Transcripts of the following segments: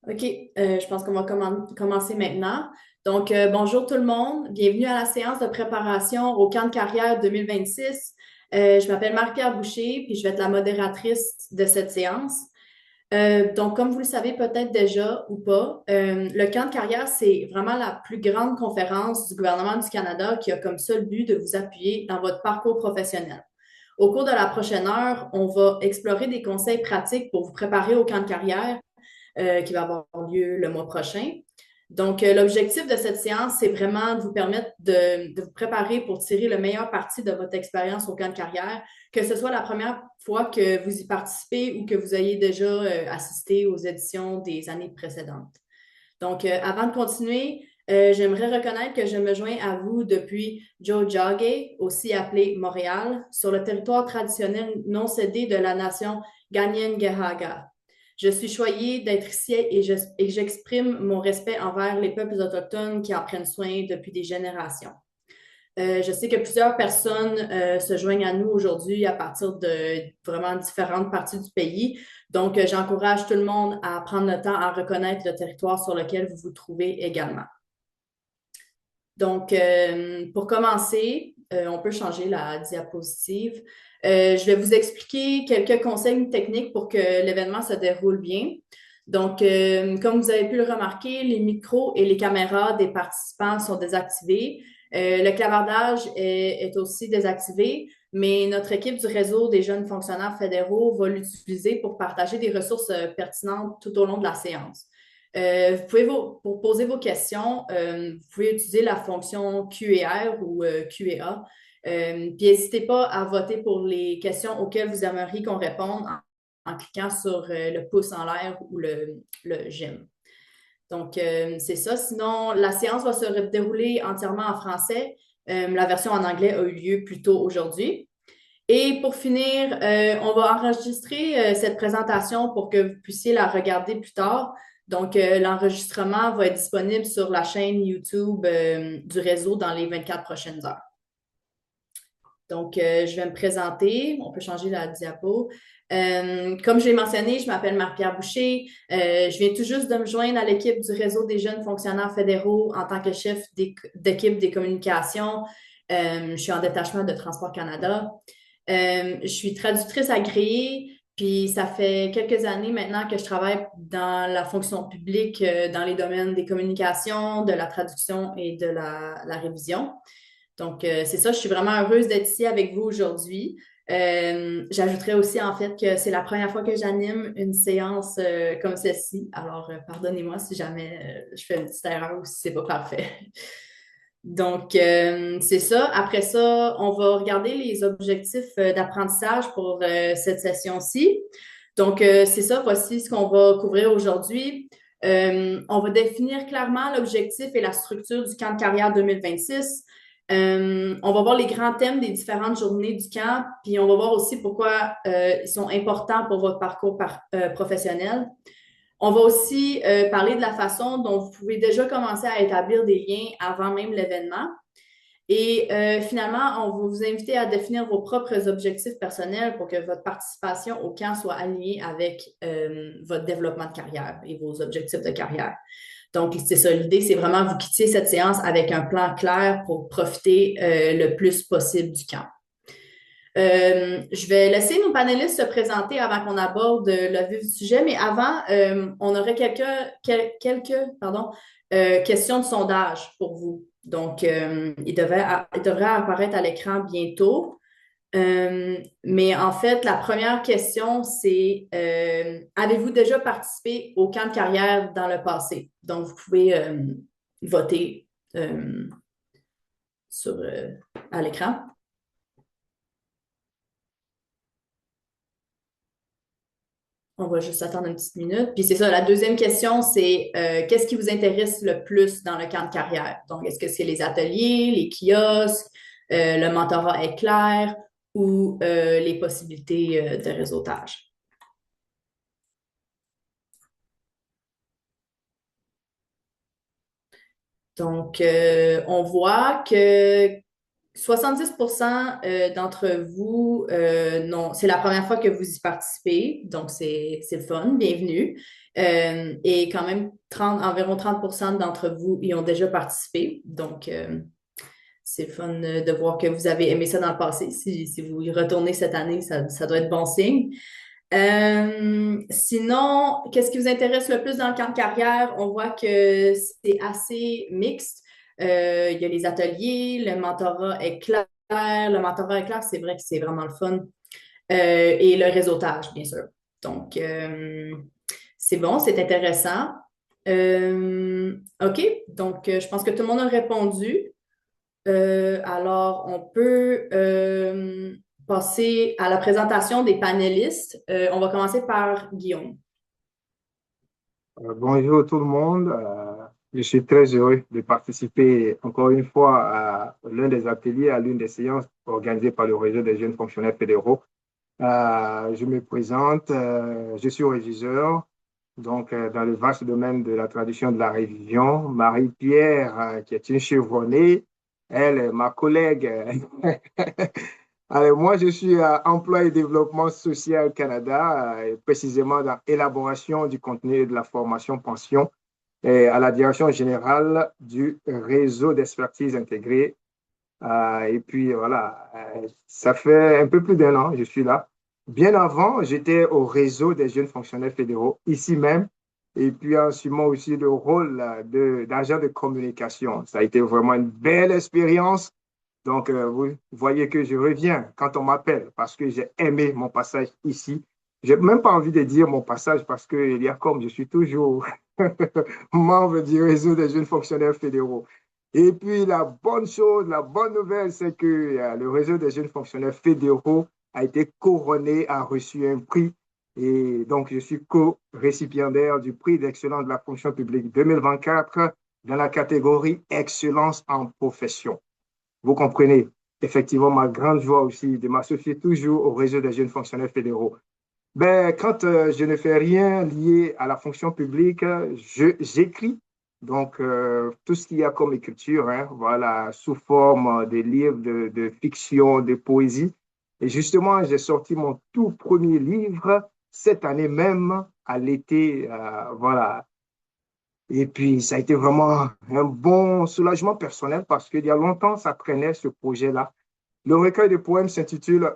OK, je pense qu'on va commencer maintenant. Donc, bonjour tout le monde. Bienvenue à la séance de préparation au camp de carrière 2026. Je m'appelle Marie-Pierre Boucher, puis je vais être la modératrice de cette séance. Donc, comme vous le savez peut-être déjà ou pas, le camp de carrière, c'est vraiment la plus grande conférence du gouvernement du Canada qui a comme seul but de vous appuyer dans votre parcours professionnel. Au cours de la prochaine heure, on va explorer des conseils pratiques pour vous préparer au camp de carrière qui va avoir lieu le mois prochain. Donc, l'objectif de cette séance, c'est vraiment de vous permettre de vous préparer pour tirer le meilleur parti de votre expérience au camp de carrière, que ce soit la première fois que vous y participez ou que vous ayez déjà assisté aux éditions des années précédentes. Donc, avant de continuer, j'aimerais reconnaître que je me joins à vous depuis Tiohtià:ke, aussi appelé Montréal, sur le territoire traditionnel non cédé de la nation Kanien'kehá:ka. Je suis choyée d'être ici et j'exprime mon respect envers les peuples autochtones qui en prennent soin depuis des générations. Je sais que plusieurs personnes se joignent à nous aujourd'hui à partir de vraiment différentes parties du pays. Donc, j'encourage tout le monde à prendre le temps à reconnaître le territoire sur lequel vous vous trouvez également. Donc, pour commencer, on peut changer la diapositive. Je vais vous expliquer quelques conseils techniques pour que l'événement se déroule bien. Donc, comme vous avez pu le remarquer, les micros et les caméras des participants sont désactivés. Le clavardage est aussi désactivé, mais notre équipe du réseau des jeunes fonctionnaires fédéraux va l'utiliser pour partager des ressources pertinentes tout au long de la séance. Pour poser vos questions, vous pouvez utiliser la fonction Q&R ou Q&A. Puis n'hésitez pas à voter pour les questions auxquelles vous aimeriez qu'on réponde en cliquant sur le pouce en l'air ou le j'aime. Donc, c'est ça. Sinon, la séance va se dérouler entièrement en français. La version en anglais a eu lieu plus tôt aujourd'hui. Et pour finir, on va enregistrer cette présentation pour que vous puissiez la regarder plus tard. Donc, l'enregistrement va être disponible sur la chaîne YouTube du réseau dans les 24 prochaines heures. Donc, je vais me présenter. On peut changer la diapo. Comme je l'ai mentionné, je m'appelle Marie-Pierre Boucher. Je viens tout juste de me joindre à l'équipe du réseau des jeunes fonctionnaires fédéraux en tant que chef d'équipe des communications. Je suis en détachement de Transport Canada. Je suis traductrice agréée, puis ça fait quelques années maintenant que je travaille dans la fonction publique, dans les domaines des communications, de la traduction et de la révision. Donc, c'est ça, je suis vraiment heureuse d'être ici avec vous aujourd'hui. J'ajouterais aussi en fait que c'est la première fois que j'anime une séance comme celle-ci. Alors, pardonnez-moi si jamais je fais une petite erreur ou si c'est pas parfait. Donc, c'est ça. Après ça, on va regarder les objectifs d'apprentissage pour cette session-ci. Donc, c'est ça. Voici ce qu'on va couvrir aujourd'hui. On va définir clairement l'objectif et la structure du camp de carrière 2026. On va voir les grands thèmes des différentes journées du camp, puis on va voir aussi pourquoi ils sont importants pour votre parcours professionnel. On va aussi parler de la façon dont vous pouvez déjà commencer à établir des liens avant même l'événement. Et finalement, on va vous inviter à définir vos propres objectifs personnels pour que votre participation au camp soit alignée avec votre développement de carrière et vos objectifs de carrière. Donc, c'est ça, l'idée, c'est vraiment vous quitter cette séance avec un plan clair pour profiter le plus possible du camp. Je vais laisser nos panélistes se présenter avant qu'on aborde le vif du sujet, mais avant, on aurait quelques questions de sondage pour vous. Donc, il devrait apparaître à l'écran bientôt. Mais en fait, la première question, c'est avez-vous déjà participé au camp de carrière dans le passé? Donc, vous pouvez voter sur, à l'écran. On va juste attendre une petite minute. Puis c'est ça, la deuxième question, c'est qu'est-ce qui vous intéresse le plus dans le camp de carrière? Donc, est-ce que c'est les ateliers, les kiosques, le mentorat éclair ou les possibilités de réseautage? Donc, on voit que 70% d'entre vous, non, c'est la première fois que vous y participez, donc c'est le fun, bienvenue. Et quand même, environ 30% d'entre vous y ont déjà participé, donc c'est le fun de voir que vous avez aimé ça dans le passé. Si vous y retournez cette année, ça doit être bon signe. Sinon, qu'est-ce qui vous intéresse le plus dans le camp de carrière? On voit que c'est assez mixte. Il y a les ateliers, le mentorat est clair. Le mentorat est clair, c'est vrai que c'est vraiment le fun. Et le réseautage, bien sûr. Donc, c'est bon, c'est intéressant. OK, donc je pense que tout le monde a répondu. Alors, on peut passer à la présentation des panélistes. On va commencer par Guillaume. Bonjour tout le monde. Je suis très heureux de participer encore une fois à l'un des ateliers, à l'une des séances organisées par le réseau des jeunes fonctionnaires fédéraux. Je me présente, je suis réviseur, donc dans le vaste domaine de la traduction de la révision. Marie-Pierre, qui est une chevronnée, elle est ma collègue. Alors, moi, je suis à Emploi et Développement Social Canada, précisément dans l'élaboration du contenu de la formation pension et à la direction générale du réseau d'expertise intégrée. Et puis, voilà, ça fait un peu plus d'un an que je suis là. Bien avant, j'étais au réseau des jeunes fonctionnaires fédéraux, ici même, et puis en assumant aussi le rôle d'agent de communication. Ça a été vraiment une belle expérience. Donc, vous voyez que je reviens quand on m'appelle parce que j'ai aimé mon passage ici. J'ai même pas envie de dire mon passage parce que il y a comme je suis toujours membre du réseau des jeunes fonctionnaires fédéraux. Et puis, la bonne chose, la bonne nouvelle, c'est que le réseau des jeunes fonctionnaires fédéraux a été couronné, a reçu un prix. Et donc, je suis co-récipiendaire du prix d'excellence de la fonction publique 2024 dans la catégorie Excellence en profession. Vous comprenez, effectivement, ma grande joie aussi de m'associer toujours au réseau des jeunes fonctionnaires fédéraux. Ben, quand je ne fais rien lié à la fonction publique, j'écris. Donc, tout ce qu'il y a comme écriture, hein, voilà, sous forme de livres, de fiction, de poésie. Et justement, j'ai sorti mon tout premier livre cette année même, à l'été, voilà. Et puis, ça a été vraiment un bon soulagement personnel parce qu'il y a longtemps, ça traînait ce projet-là. Le recueil de poèmes s'intitule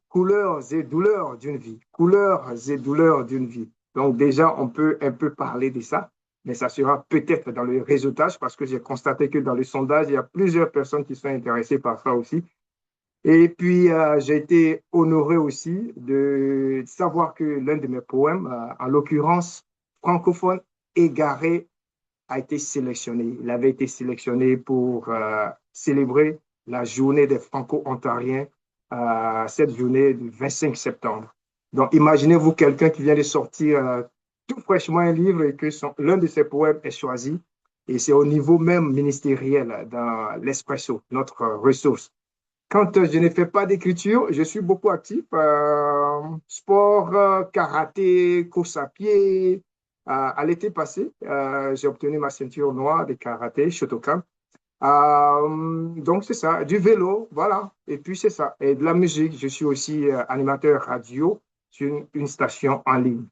Couleurs et douleurs d'une vie. Couleurs et douleurs d'une vie. Donc déjà, on peut un peu parler de ça, mais ça sera peut-être dans le réseautage parce que j'ai constaté que dans le sondage, il y a plusieurs personnes qui sont intéressées par ça aussi. Et puis, j'ai été honoré aussi de savoir que l'un de mes poèmes, en l'occurrence francophone, Égaré, a été sélectionné. Il avait été sélectionné pour célébrer la journée des Franco-Ontariens, cette journée du 25 septembre. Donc, imaginez-vous quelqu'un qui vient de sortir tout fraîchement un livre et que l'un de ses poèmes est choisi. Et c'est au niveau même ministériel dans l'Espresso, notre ressource. Quand je ne fais pas d'écriture, je suis beaucoup actif. Sport, karaté, course à pied. À l'été passé, j'ai obtenu ma ceinture noire de karaté, Shotokan. Donc, c'est ça, du vélo, voilà. Et puis, c'est ça. Et de la musique, je suis aussi animateur radio sur une station en ligne.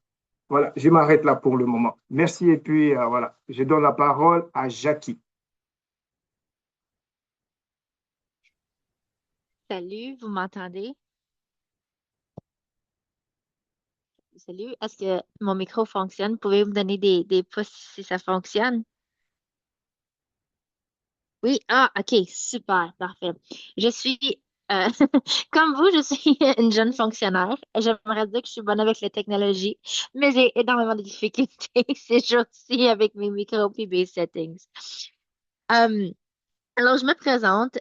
Voilà, je m'arrête là pour le moment. Merci. Et puis, voilà, je donne la parole à Jackie. Salut, vous m'entendez? Salut, est-ce que mon micro fonctionne? Pouvez-vous me donner des pouces si ça fonctionne? Oui, ah, ok, super, parfait. Je suis, euh, comme vous, je suis une jeune fonctionnaire. J'aimerais dire que je suis bonne avec la technologie, mais j'ai énormément de difficultés ces jours-ci avec mes micros et mes settings. Euh, alors, je me présente.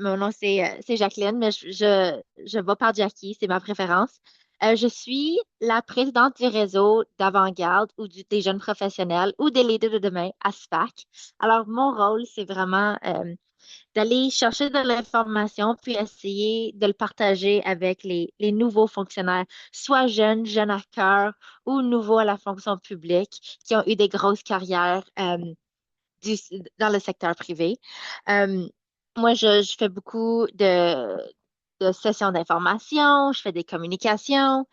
Mon nom, c'est Jacqueline, mais je vais par Jackie, c'est ma préférence. Je suis la présidente du réseau d'avant-garde ou des jeunes professionnels ou des leaders de demain à SPAC. Alors, mon rôle, c'est vraiment d'aller chercher de l'information puis essayer de le partager avec les nouveaux fonctionnaires, soit jeunes, jeunes à cœur ou nouveaux à la fonction publique qui ont eu des grosses carrières dans le secteur privé. Euh, Moi, je fais beaucoup de sessions d'information, je fais des communications.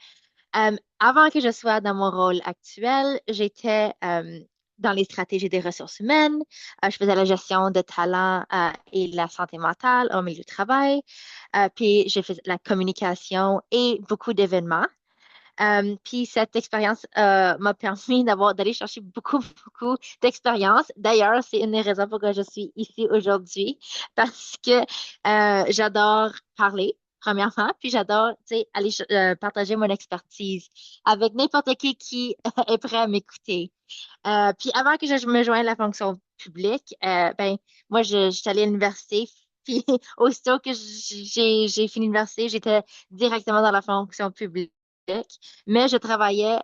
Avant que je sois dans mon rôle actuel, j'étais dans les stratégies des ressources humaines. Je faisais la gestion de talents et la santé mentale au milieu du travail. Puis j'ai fait la communication et beaucoup d'événements. Puis cette expérience m'a permis d'aller chercher beaucoup, beaucoup d'expérience. D'ailleurs, c'est une des raisons pourquoi je suis ici aujourd'hui, parce que j'adore parler, premièrement, puis j'adore, tu sais, partager mon expertise avec n'importe qui est prêt à m'écouter. Puis avant que je me joigne à la fonction publique, ben, moi, j'étais allée à l'université. Puis aussitôt que j'ai fini l'université, j'étais directement dans la fonction publique, mais je travaillais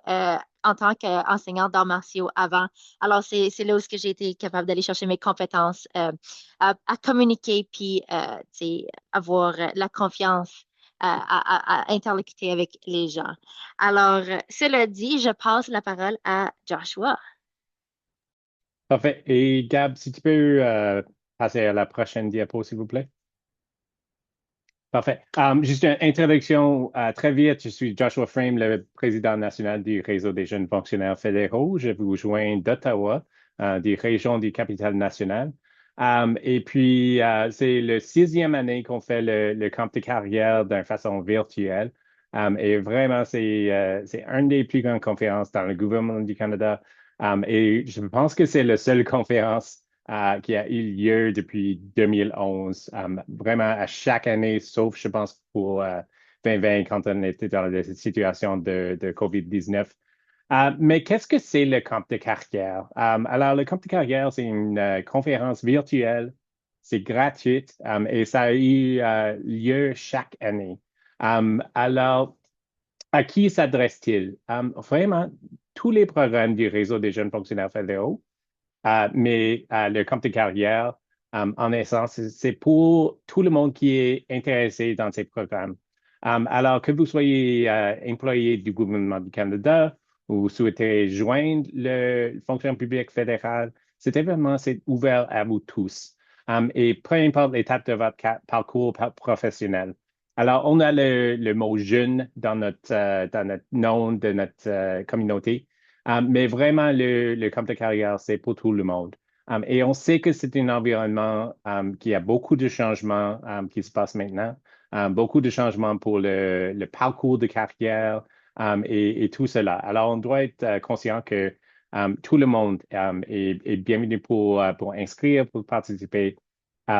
en tant qu'enseignante d'arts martiaux avant. Alors, c'est là où j'ai été capable d'aller chercher mes compétences à communiquer, puis tu sais, avoir la confiance à interlocuter avec les gens. Alors, cela dit, je passe la parole à Joshua. Parfait. Et Gab, si tu peux passer à la prochaine diapo, s'il vous plaît. Parfait. Juste une introduction très vite. Je suis Joshua Frame, le président national du Réseau des jeunes fonctionnaires fédéraux. Je vous joins d'Ottawa, des régions du capital national. Et puis, c'est le 6e année qu'on fait le camp de carrière d'une façon virtuelle. Et vraiment, c'est une des plus grandes conférences dans le gouvernement du Canada. Et je pense que c'est la seule conférence qui a eu lieu depuis 2011, vraiment à chaque année, sauf, je pense, pour 2020, quand on était dans la situation de COVID-19. Mais qu'est-ce que c'est le camp de carrière? Alors, le camp de carrière, c'est une conférence virtuelle, c'est gratuit et ça a eu lieu chaque année. Alors, à qui s'adresse-t-il? Vraiment, tous les programmes du réseau des jeunes fonctionnaires fédéraux, mais le camp de carrière, en essence, c'est pour tout le monde qui est intéressé dans ces programmes. Alors que vous soyez employé du gouvernement du Canada ou souhaitez joindre le fonction publique fédérale, cet événement, c'est ouvert à vous tous. Et peu importe l'étape de votre parcours professionnel. Alors, on a le mot jeune dans notre nom de notre communauté. Mais vraiment, le camp de carrière, c'est pour tout le monde. Et on sait que c'est un environnement qui a beaucoup de changements qui se passent maintenant, beaucoup de changements pour le parcours de carrière et tout cela. Alors, on doit être conscient que tout le monde est bienvenu pour inscrire, pour participer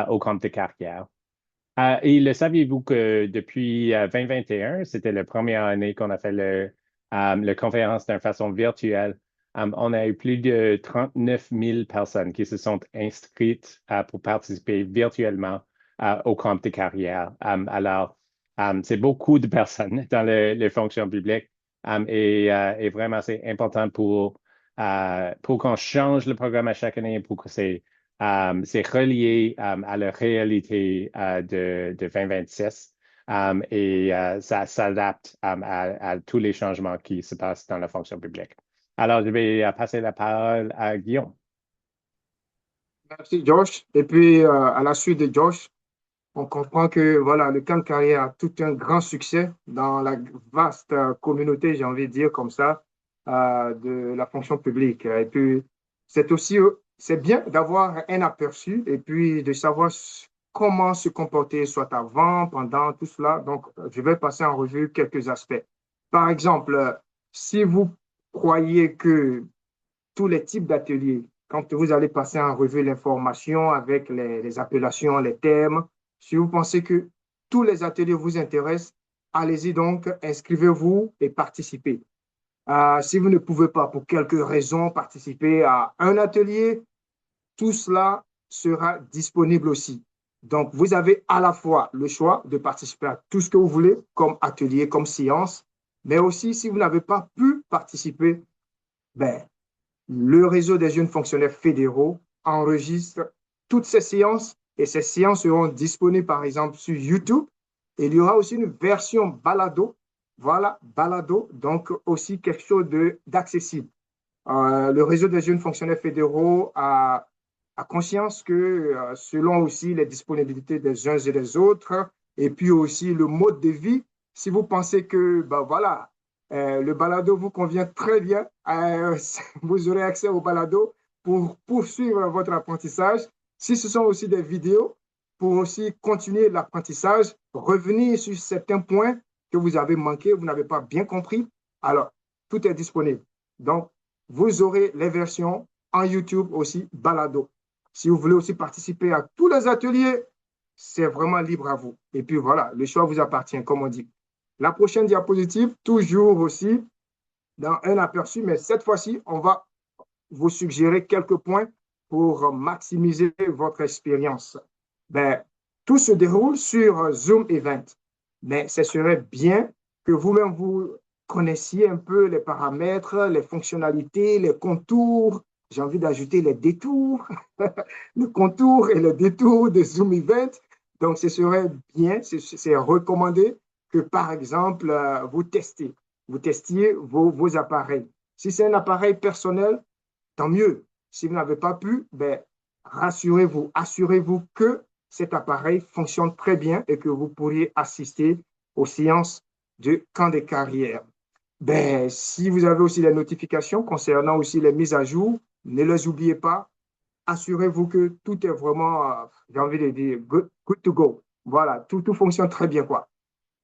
au camp de carrière. Et le saviez-vous que depuis 2021, c'était la première année qu'on a fait la conférence d'une façon virtuelle. On a eu plus de 39 000 personnes qui se sont inscrites pour participer virtuellement au camp de carrière. Alors, c'est beaucoup de personnes dans les fonctions publiques et vraiment, c'est important pour qu'on change le programme à chaque année pour que c'est relié à la réalité de 2026 et ça s'adapte à tous les changements qui se passent dans la fonction publique. Alors, je vais passer la parole à Guillaume. Merci, Josh. Et puis, à la suite de Josh, on comprend que voilà, le camp de carrière a tout un grand succès dans la vaste communauté, j'ai envie de dire comme ça, de la fonction publique. Et puis, c'est aussi, c'est bien d'avoir un aperçu et puis de savoir comment se comporter, soit avant, pendant, tout cela. Donc, je vais passer en revue quelques aspects. Par exemple, si vous croyez que tous les types d'ateliers, quand vous allez passer en revue l'information avec les appellations, les termes, si vous pensez que tous les ateliers vous intéressent, allez-y donc, inscrivez-vous et participez. Si vous ne pouvez pas, pour quelques raisons, participer à un atelier, tout cela sera disponible aussi. Donc, vous avez à la fois le choix de participer à tout ce que vous voulez, comme atelier, comme séance, mais aussi, si vous n'avez pas pu participer, ben, le réseau des jeunes fonctionnaires fédéraux enregistre toutes ces séances et ces séances seront disponibles, par exemple, sur YouTube. Et il y aura aussi une version balado. Voilà, balado, donc aussi quelque chose d'accessible. Le réseau des jeunes fonctionnaires fédéraux a à conscience que selon aussi les disponibilités des uns et des autres, et puis aussi le mode de vie, si vous pensez que ben voilà, le balado vous convient très bien, vous aurez accès au balado pour poursuivre votre apprentissage. Si ce sont aussi des vidéos, pour aussi continuer l'apprentissage, revenir sur certains points que vous avez manqués, vous n'avez pas bien compris, alors tout est disponible. Donc, vous aurez les versions en YouTube aussi, balado. Si vous voulez aussi participer à tous les ateliers, c'est vraiment libre à vous. Et puis voilà, le choix vous appartient, comme on dit. La prochaine diapositive, toujours aussi dans un aperçu, mais cette fois-ci, on va vous suggérer quelques points pour maximiser votre expérience. Ben, tout se déroule sur Zoom Event, mais ce serait bien que vous-même vous connaissiez un peu les paramètres, les fonctionnalités, les contours. J'ai envie d'ajouter les détours, le contour et le détour de Zoom Event. Donc, ce serait bien, c'est recommandé que, par exemple, vous testiez vos appareils. Si c'est un appareil personnel, tant mieux. Si vous n'avez pas pu, ben, rassurez-vous, assurez-vous que cet appareil fonctionne très bien et que vous pourriez assister aux séances de camp des carrières. Ben, si vous avez aussi les notifications concernant aussi les mises à jour, ne les oubliez pas. Assurez-vous que tout est vraiment, j'ai envie de dire, good to go. Voilà, tout fonctionne très bien, quoi.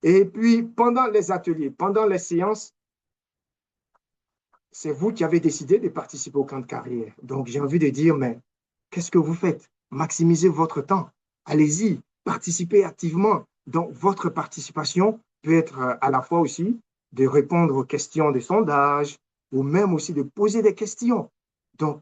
Et puis, pendant les ateliers, pendant les séances, c'est vous qui avez décidé de participer au camp de carrière. Donc, j'ai envie de dire, mais qu'est-ce que vous faites? Maximisez votre temps. Allez-y, participez activement. Donc, votre participation peut être à la fois aussi de répondre aux questions des sondages ou même aussi de poser des questions. Donc,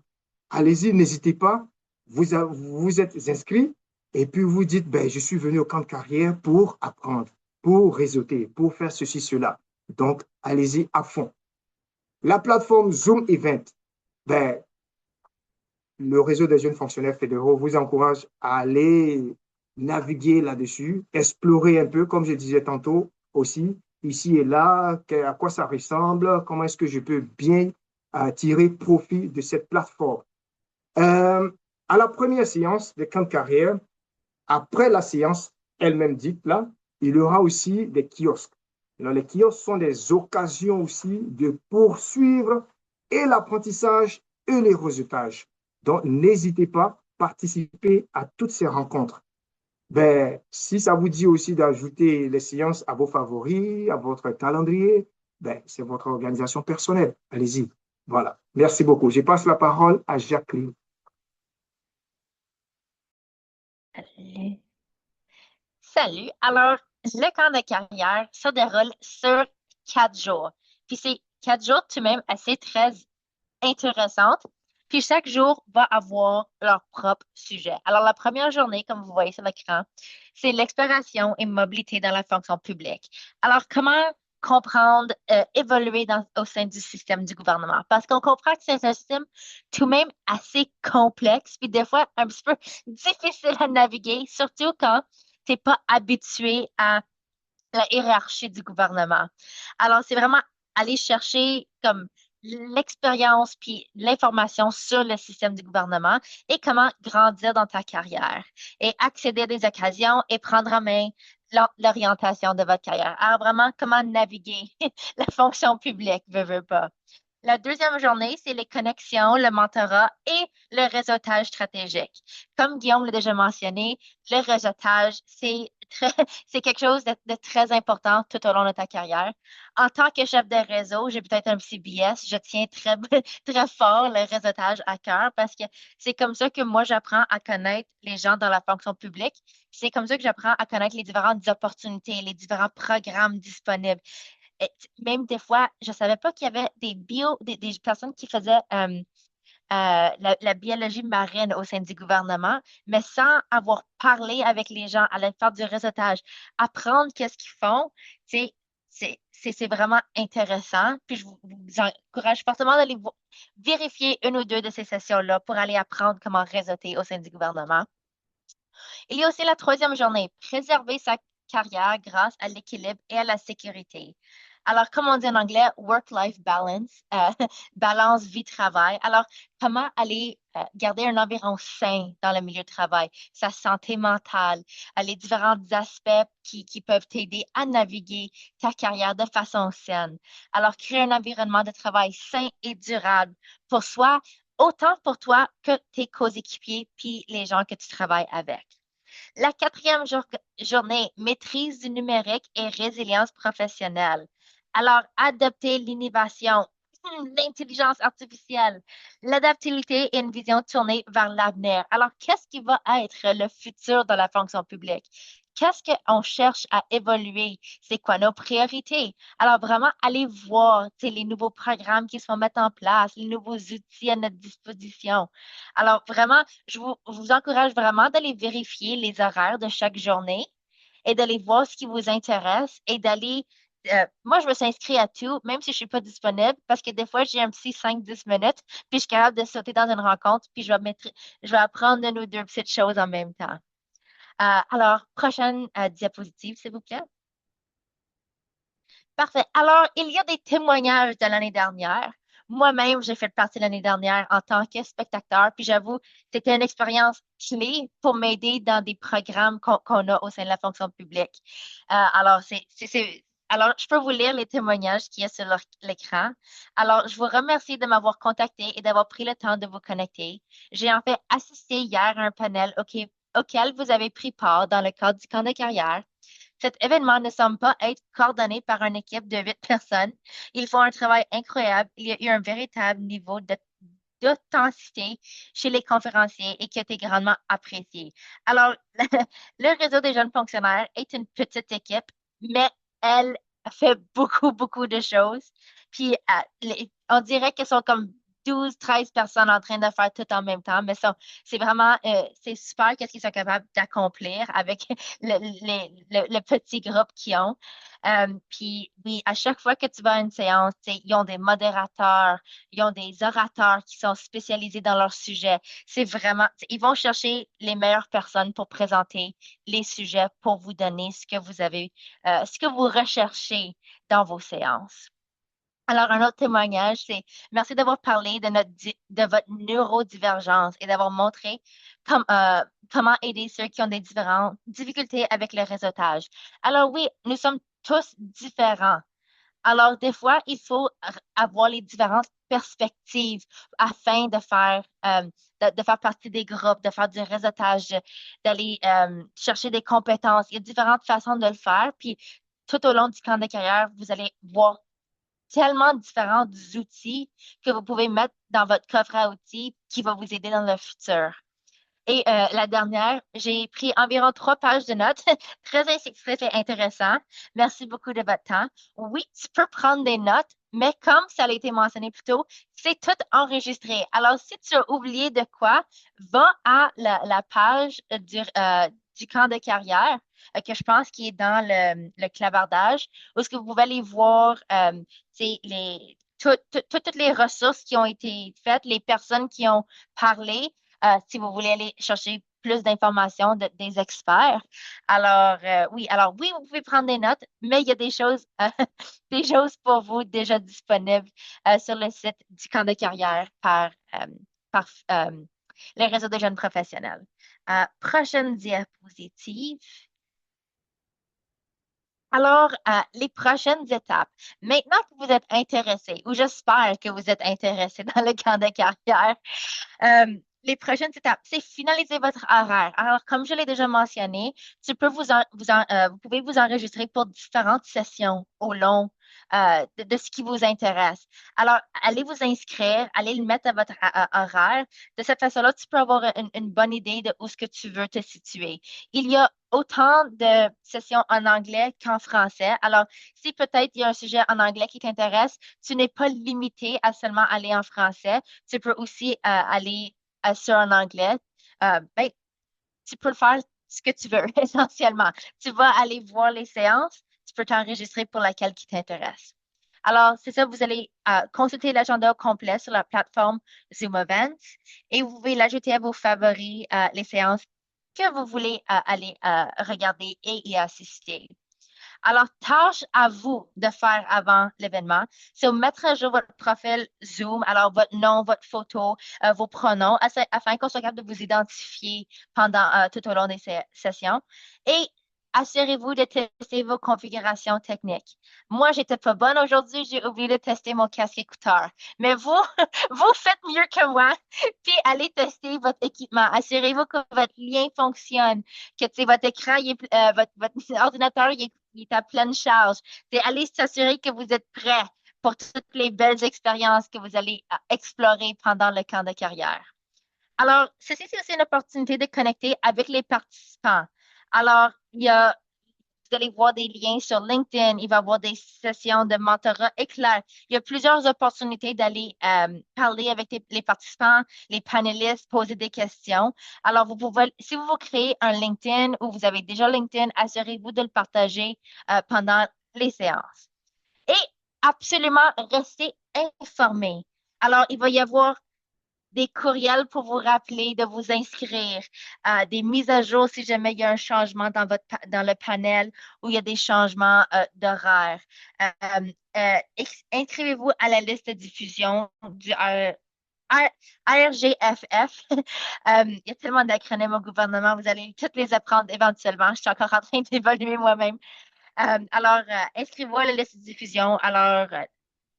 allez-y, n'hésitez pas. Vous êtes inscrit et puis vous dites, ben, je suis venu au camp de carrière pour apprendre, pour réseauter, pour faire ceci, cela. Donc, allez-y à fond. La plateforme Zoom Event, ben, le réseau des jeunes fonctionnaires fédéraux vous encourage à aller naviguer là-dessus, explorer un peu, comme je disais tantôt aussi, ici et là, à quoi ça ressemble, comment est-ce que je peux bien tirer profit de cette plateforme. À la première séance de camp de carrière, après la séance elle-même dite, là, il y aura aussi des kiosques. Alors, les kiosques sont des occasions aussi de poursuivre et l'apprentissage et les réseautages. Donc, n'hésitez pas à participer à toutes ces rencontres. Ben, si ça vous dit aussi d'ajouter les séances à vos favoris, à votre calendrier, ben, c'est votre organisation personnelle. Allez-y. Voilà. Merci beaucoup. Je passe la parole à Jacqueline. Salut. Salut. Alors, le camp de carrière se déroule sur 4 jours. Puis c'est 4 jours tout de même assez très intéressantes. Puis chaque jour va avoir leur propre sujet. Alors, la première journée, comme vous voyez sur l'écran, c'est l'exploration et mobilité dans la fonction publique. Alors, comment comprendre, évoluer au sein du système du gouvernement? Parce qu'on comprend que c'est un système tout de même assez complexe, puis des fois un petit peu difficile à naviguer, surtout quand tu n'es pas habitué à la hiérarchie du gouvernement. Alors, c'est vraiment aller chercher comme l'expérience puis l'information sur le système du gouvernement et comment grandir dans ta carrière et accéder à des occasions et prendre en main l'orientation de votre carrière. Alors, vraiment, comment naviguer la fonction publique, veut pas. La deuxième journée, c'est les connexions, le mentorat et le réseautage stratégique. Comme Guillaume l'a déjà mentionné, le réseautage, c'est quelque chose de très important tout au long de ta carrière. En tant que chef de réseau, j'ai peut-être un petit biais, je tiens très, très fort le réseautage à cœur parce que c'est comme ça que moi, j'apprends à connaître les gens dans la fonction publique. C'est comme ça que j'apprends à connaître les différentes opportunités, les différents programmes disponibles. Et même des fois, je ne savais pas qu'il y avait des personnes qui faisaient la biologie marine au sein du gouvernement, mais sans avoir parlé avec les gens, aller faire du réseautage, apprendre qu'est-ce qu'ils font, c'est vraiment intéressant. Puis je vous encourage fortement d'aller vérifier une ou deux de ces sessions-là pour aller apprendre comment réseauter au sein du gouvernement. Il y a aussi la troisième journée, préserver sa carrière grâce à l'équilibre et à la sécurité. Alors, comme on dit en anglais, work-life balance, balance vie-travail. Alors, comment aller garder un environnement sain dans le milieu de travail, sa santé mentale, les différents aspects qui peuvent t'aider à naviguer ta carrière de façon saine. Alors, créer un environnement de travail sain et durable pour soi, autant pour toi que tes coéquipiers puis les gens que tu travailles avec. La quatrième journée, maîtrise du numérique et résilience professionnelle. Alors, adopter l'innovation, l'intelligence artificielle, l'adaptabilité et une vision tournée vers l'avenir. Alors, qu'est-ce qui va être le futur de la fonction publique? Qu'est-ce qu'on cherche à évoluer? C'est quoi nos priorités? Alors, vraiment, allez voir les nouveaux programmes qui se vont mettre en place, les nouveaux outils à notre disposition. Alors, vraiment, je vous encourage vraiment d'aller vérifier les horaires de chaque journée et d'aller voir ce qui vous intéresse et d'aller. Moi, je me suis inscrite à tout, même si je ne suis pas disponible, parce que des fois, j'ai un petit 5-10 minutes, puis je suis capable de sauter dans une rencontre, puis je vais apprendre une ou deux petites choses en même temps. Alors, prochaine diapositive, s'il vous plaît. Parfait. Alors, il y a des témoignages de l'année dernière. Moi-même, j'ai fait partie l'année dernière en tant que spectateur, puis j'avoue, c'était une expérience clé pour m'aider dans des programmes qu'on a au sein de la fonction publique. Alors, alors, je peux vous lire les témoignages qu'il y a sur l'écran. Alors, je vous remercie de m'avoir contacté et d'avoir pris le temps de vous connecter. J'ai en fait assisté hier à un panel auquel vous avez pris part dans le cadre du camp de carrière. Cet événement ne semble pas être coordonné par une équipe de 8 personnes. Ils font un travail incroyable. Il y a eu un véritable niveau d'authenticité chez les conférenciers et qui a été grandement apprécié. Alors, le réseau des jeunes fonctionnaires est une petite équipe, mais elle fait beaucoup, beaucoup de choses. Puis, on dirait qu'elles sont comme 12-13 personnes en train de faire tout en même temps, mais ça, c'est vraiment, c'est super qu'est-ce qu'ils sont capables d'accomplir avec le petit groupe qu'ils ont. Puis, oui, à chaque fois que tu vas à une séance, ils ont des modérateurs, ils ont des orateurs qui sont spécialisés dans leur sujet. C'est vraiment, ils vont chercher les meilleures personnes pour présenter les sujets pour vous donner ce que vous avez, ce que vous recherchez dans vos séances. Alors, un autre témoignage, c'est merci d'avoir parlé de votre neurodivergence et d'avoir montré comment aider ceux qui ont des différentes difficultés avec le réseautage. Alors oui, nous sommes tous différents. Alors, des fois, il faut avoir les différentes perspectives afin de faire partie des groupes, de faire du réseautage, d'aller chercher des compétences. Il y a différentes façons de le faire. Puis, tout au long du camp de carrière, vous allez voir tellement différents outils que vous pouvez mettre dans votre coffre à outils qui va vous aider dans le futur. Et la dernière, j'ai pris environ 3 pages de notes, très instructif et intéressant. Merci beaucoup de votre temps. Oui, tu peux prendre des notes, mais comme ça a été mentionné plus tôt, c'est tout enregistré. Alors, si tu as oublié de quoi, va à la page du camp de carrière, que je pense qui est dans le clavardage, où est-ce que vous pouvez aller voir toutes les ressources qui ont été faites, les personnes qui ont parlé si vous voulez aller chercher plus d'informations des experts. Alors oui, vous pouvez prendre des notes, mais il y a des choses, des choses pour vous déjà disponibles sur le site du camp de carrière par le réseau des jeunes professionnels. Prochaine diapositive. Alors, les prochaines étapes. Maintenant que vous êtes intéressé, ou j'espère que vous êtes intéressé dans le camp de carrière, les prochaines étapes, c'est finaliser votre horaire. Alors, comme je l'ai déjà mentionné, vous pouvez vous enregistrer pour différentes sessions au long de ce qui vous intéresse. Alors, allez vous inscrire, allez le mettre à votre horaire. De cette façon-là, tu peux avoir une bonne idée de où ce que tu veux te situer. Il y a autant de sessions en anglais qu'en français. Alors, si peut-être il y a un sujet en anglais qui t'intéresse, tu n'es pas limité à seulement aller en français. Tu peux aussi aller sur en anglais. Ben, tu peux le faire ce que tu veux, essentiellement. Tu vas aller voir les séances, tu peux t'enregistrer pour laquelle qui t'intéresse. Alors, c'est ça, vous allez consulter l'agenda au complet sur la plateforme Zoom Events et vous pouvez l'ajouter à vos favoris, les séances que vous voulez aller regarder et y assister. Alors, tâche à vous de faire avant l'événement, c'est mettre à jour votre profil Zoom, alors votre nom, votre photo, vos pronoms, afin qu'on soit capable de vous identifier pendant tout au long des sessions. Et assurez-vous de tester vos configurations techniques. Moi, j'étais pas bonne aujourd'hui, j'ai oublié de tester mon casque écouteur. Mais vous, vous faites mieux que moi, puis allez tester votre équipement. Assurez-vous que votre lien fonctionne, que votre écran, votre ordinateur, il est à pleine charge. Allez s'assurer que vous êtes prêt pour toutes les belles expériences que vous allez explorer pendant le camp de carrière. Alors, ceci, c'est aussi une opportunité de connecter avec les participants. Alors, vous allez voir des liens sur LinkedIn, il va y avoir des sessions de mentorat éclair. Il y a plusieurs opportunités d'aller parler avec les participants, les panélistes, poser des questions. Alors, si vous créez un LinkedIn ou vous avez déjà LinkedIn, assurez-vous de le partager pendant les séances. Et absolument, restez informés. Alors, il va y avoir des courriels pour vous rappeler de vous inscrire, des mises à jour si jamais il y a un changement dans le panel ou il y a des changements d'horaire. Inscrivez-vous à la liste de diffusion du RGFF. Il y a tellement d'acronymes au gouvernement, vous allez toutes les apprendre éventuellement. Je suis encore en train d'évaluer moi-même. Alors, inscrivez-vous à la liste de diffusion. Alors,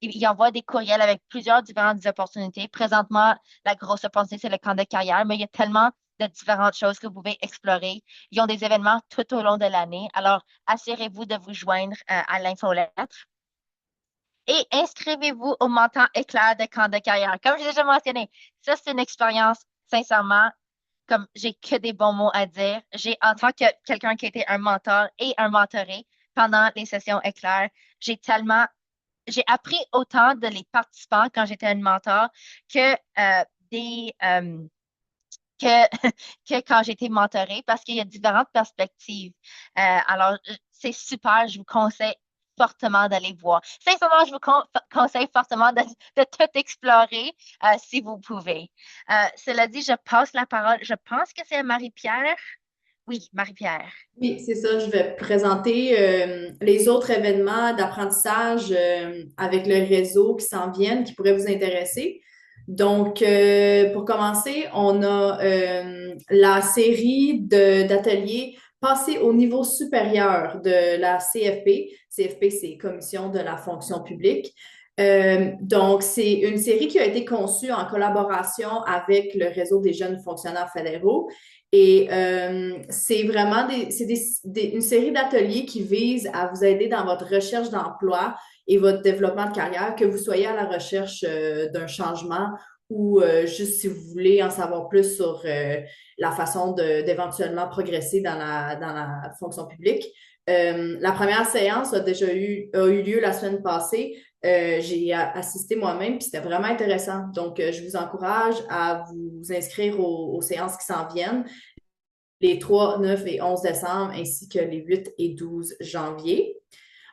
il envoie des courriels avec plusieurs différentes opportunités. Présentement, la grosse opportunité, c'est le camp de carrière, mais il y a tellement de différentes choses que vous pouvez explorer. Ils ont des événements tout au long de l'année. Alors, assurez-vous de vous joindre à l'infolettre. Et inscrivez-vous au mentor éclair de camp de carrière. Comme j'ai déjà mentionné, ça, c'est une expérience, sincèrement, comme j'ai que des bons mots à dire. En tant que quelqu'un qui a été un mentor et un mentoré pendant les sessions éclair, j'ai appris autant de les participants quand j'étais un mentor que des que, que quand j'étais mentorée parce qu'il y a différentes perspectives. Alors, c'est super, je vous conseille fortement d'aller voir. Sincèrement, je vous conseille fortement de tout explorer si vous pouvez. Cela dit, je passe la parole. Je pense que c'est à Marie-Pierre. Oui, Marie-Pierre. Oui, c'est ça. Je vais présenter les autres événements d'apprentissage avec le réseau qui s'en viennent, qui pourraient vous intéresser. Donc, pour commencer, on a la série d'ateliers passés au niveau supérieur de la CFP. CFP, c'est Commission de la fonction publique. Donc, c'est une série qui a été conçue en collaboration avec le réseau des jeunes fonctionnaires fédéraux. Et c'est vraiment une série d'ateliers qui visent à vous aider dans votre recherche d'emploi et votre développement de carrière, que vous soyez à la recherche d'un changement ou juste si vous voulez en savoir plus sur la façon d'éventuellement progresser dans la fonction publique. La première séance a eu lieu la semaine passée. J'ai assisté moi-même, puis c'était vraiment intéressant. Donc, je vous encourage à vous inscrire aux séances qui s'en viennent, les 3, 9 et 11 décembre, ainsi que les 8 et 12 janvier.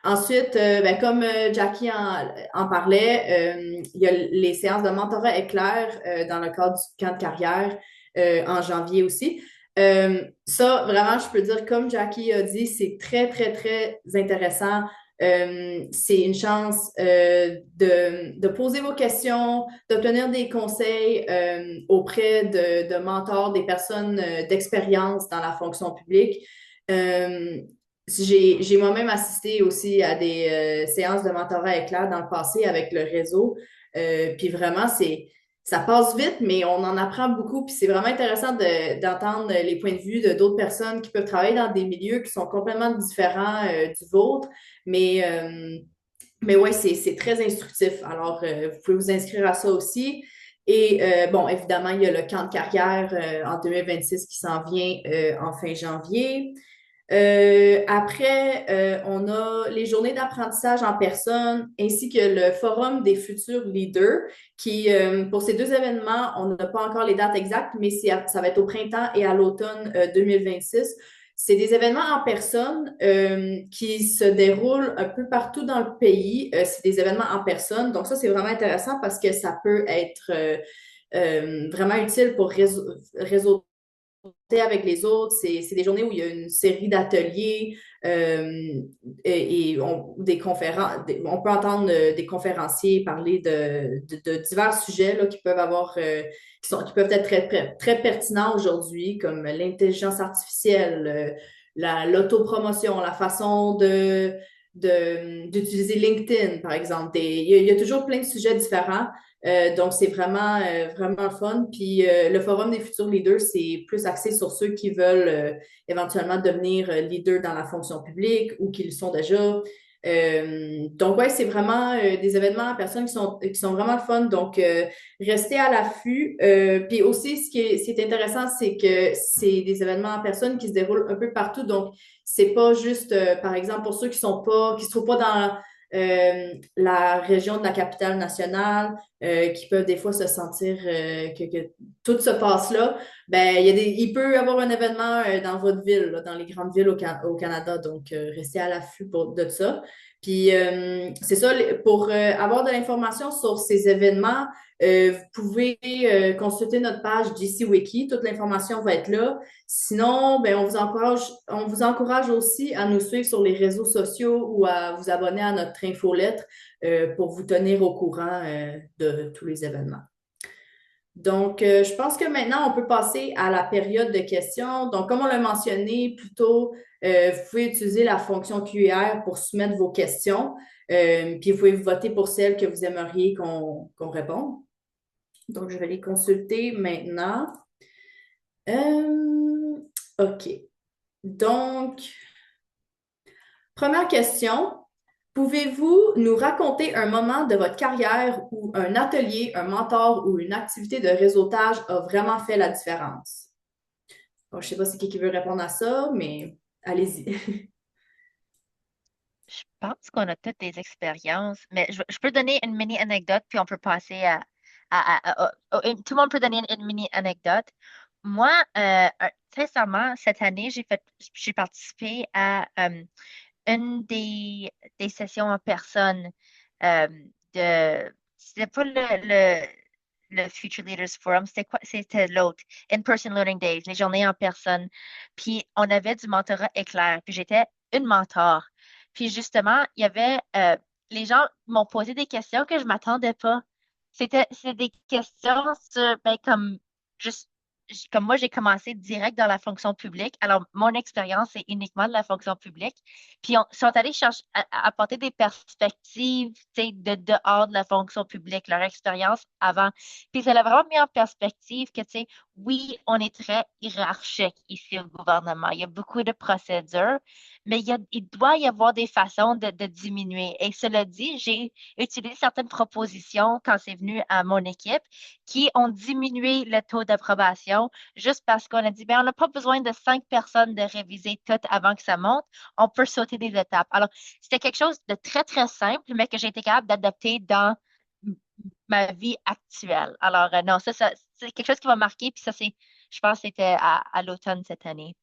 Ensuite, comme Jackie en parlait, il y a les séances de mentorat éclair dans le cadre du camp de carrière en janvier aussi. Ça, vraiment, je peux dire, comme Jackie a dit, c'est très, très, très intéressant. C'est une chance de poser vos questions, d'obtenir des conseils auprès de mentors, des personnes d'expérience dans la fonction publique. J'ai moi-même assisté aussi à des séances de mentorat éclair dans le passé avec le réseau. Puis vraiment, ça passe vite, mais on en apprend beaucoup. Puis c'est vraiment intéressant d'entendre les points de vue de d'autres personnes qui peuvent travailler dans des milieux qui sont complètement différents du vôtre. Mais ouais, c'est très instructif. Alors, vous pouvez vous inscrire à ça aussi. Et bon, évidemment, il y a le camp de carrière en 2026 qui s'en vient en fin janvier. Après, on a les journées d'apprentissage en personne ainsi que le forum des futurs leaders qui, pour ces deux événements, on n'a pas encore les dates exactes, mais ça va être au printemps et à l'automne 2026. C'est des événements en personne qui se déroulent un peu partout dans le pays. C'est des événements en personne. Donc ça, c'est vraiment intéressant parce que ça peut être vraiment utile pour réseauter avec les autres. C'est des journées où il y a une série d'ateliers des conférences, on peut entendre des conférenciers parler de divers sujets là, qui peuvent avoir, qui peuvent être très pertinents aujourd'hui, comme l'intelligence artificielle, l'autopromotion, la façon d'utiliser LinkedIn, par exemple. Il y a toujours plein de sujets différents. Donc, c'est vraiment le fun. Puis, le Forum des futurs leaders, c'est plus axé sur ceux qui veulent éventuellement devenir leader dans la fonction publique ou qui le sont déjà. Donc, ouais, c'est vraiment des événements à personnes qui sont vraiment le fun. Donc, restez à l'affût. Puis aussi, ce qui est intéressant, c'est que c'est des événements en personne qui se déroulent un peu partout. Donc, c'est pas juste, par exemple, pour ceux qui se trouvent pas dans la région de la capitale nationale, qui peuvent des fois se sentir que tout se passe là, ben il peut y avoir un événement dans votre ville, là, dans les grandes villes au Canada, donc restez à l'affût de ça. Puis c'est ça, pour avoir de l'information sur ces événements, vous pouvez consulter notre page GC Wiki, toute l'information va être là. Sinon, ben, on vous encourage aussi à nous suivre sur les réseaux sociaux ou à vous abonner à notre infolettre pour vous tenir au courant de tous les événements. Donc, je pense que maintenant, on peut passer à la période de questions. Donc, comme on l'a mentionné plus tôt, vous pouvez utiliser la fonction QR pour soumettre vos questions. Puis, vous pouvez voter pour celles que vous aimeriez qu'on réponde. Donc, je vais les consulter maintenant. OK. Donc, première question. Pouvez-vous nous raconter un moment de votre carrière où un atelier, un mentor ou une activité de réseautage a vraiment fait la différence? Bon, je ne sais pas si qui veut répondre à ça, mais allez-y. Je pense qu'on a toutes des expériences, mais je peux donner une mini anecdote, puis on peut passer tout le monde peut donner une mini anecdote. Moi, récemment, cette année, j'ai participé à une des sessions en personne euh, c'était pas le Future Leaders Forum, c'était quoi? C'était l'autre, In-Person Learning Days, les journées en personne. Puis on avait du mentorat éclair, puis j'étais une mentor. Puis justement, il y avait, les gens m'ont posé des questions que je m'attendais pas. C'est des questions sur, ben, comme, juste comme moi, j'ai commencé direct dans la fonction publique. Alors, mon expérience, c'est uniquement de la fonction publique. Puis, ils sont allés chercher, apporter des perspectives, tu sais, de dehors de la fonction publique, leur expérience avant. Puis, ça l'a vraiment mis en perspective que, tu sais, oui, on est très hiérarchique ici au gouvernement. Il y a beaucoup de procédures, mais il doit y avoir des façons de diminuer. Et cela dit, j'ai utilisé certaines propositions quand c'est venu à mon équipe qui ont diminué le taux d'approbation juste parce qu'on a dit, ben, on n'a pas besoin de 5 personnes de réviser tout avant que ça monte. On peut sauter des étapes. Alors, c'était quelque chose de très, très simple, mais que j'ai été capable d'adapter dans ma vie actuelle. Alors, non, ça c'est quelque chose qui m'a marqué, puis ça, je pense que c'était à l'automne cette année.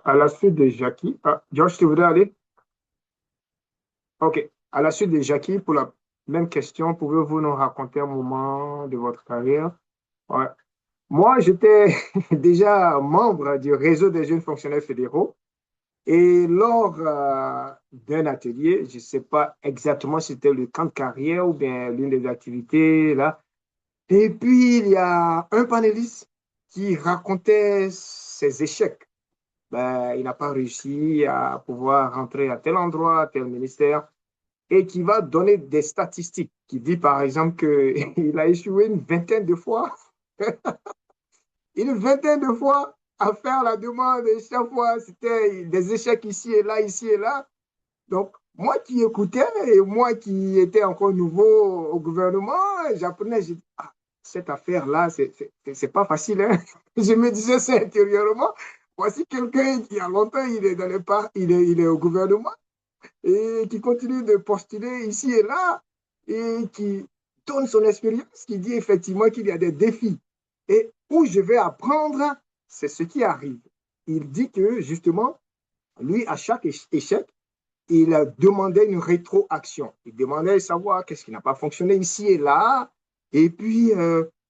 À la suite de Jackie, George, tu voudrais aller? OK. À la suite de Jackie, pour la même question, pouvez-vous nous raconter un moment de votre carrière? Ouais. Moi, j'étais déjà membre du réseau des jeunes fonctionnaires fédéraux et lors d'un atelier, je ne sais pas exactement si c'était le camp de carrière ou bien l'une des activités là, et puis il y a un panéliste qui racontait ses échecs. Ben, il n'a pas réussi à pouvoir rentrer à tel endroit, à tel ministère, et qui va donner des statistiques, qui dit par exemple qu'il a échoué une vingtaine de fois, une vingtaine de fois à faire la demande, et chaque fois c'était des échecs ici et là, ici et là. Donc, moi qui écoutais et moi qui étais encore nouveau au gouvernement, j'apprenais, j'ai dit, ah, cette affaire-là, c'est pas facile, hein? Je me disais ça intérieurement. Voici quelqu'un qui, il y a longtemps, il est dans les il est au gouvernement et qui continue de postuler ici et là et qui donne son expérience, qui dit effectivement qu'il y a des défis. Et où je vais apprendre, c'est ce qui arrive. Il dit que justement, lui, à chaque échec, il demandait une rétroaction. Il demandait de savoir qu'est-ce qui n'a pas fonctionné ici et là. Et puis,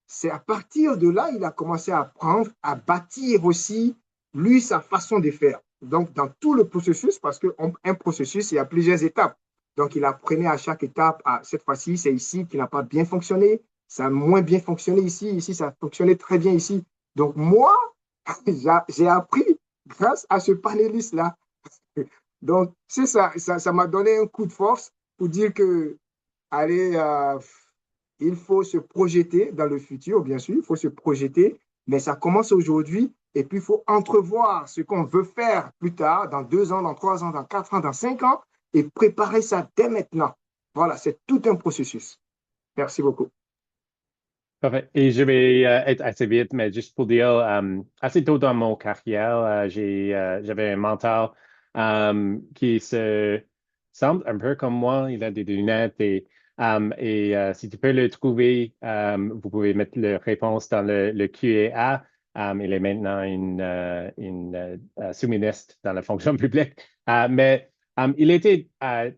c'est à partir de là, il a commencé à apprendre, à bâtir aussi lui, sa façon de faire. Donc, dans tout le processus, parce qu'un processus, il y a plusieurs étapes. Donc, il apprenait à chaque étape, cette fois-ci, c'est ici qui n'a pas bien fonctionné, ça a moins bien fonctionné ici, ici, ça a fonctionné très bien ici. Donc, moi, j'ai appris grâce à ce panéliste-là. Donc, c'est ça, ça m'a donné un coup de force pour dire que, allez, il faut se projeter dans le futur, bien sûr, il faut se projeter, mais ça commence aujourd'hui et puis il faut entrevoir ce qu'on veut faire plus tard, dans 2 ans, dans 3 ans, dans 4 ans, dans 5 ans, et préparer ça dès maintenant. Voilà, c'est tout un processus. Merci beaucoup. Parfait. Et je vais être assez vite, mais juste pour dire, assez tôt dans mon carrière, j'avais un mentor qui se semble un peu comme moi. Il a des lunettes si tu peux le trouver, vous pouvez mettre la réponse dans le Q&A. Il est maintenant une sous-ministre dans la fonction publique. Mais il était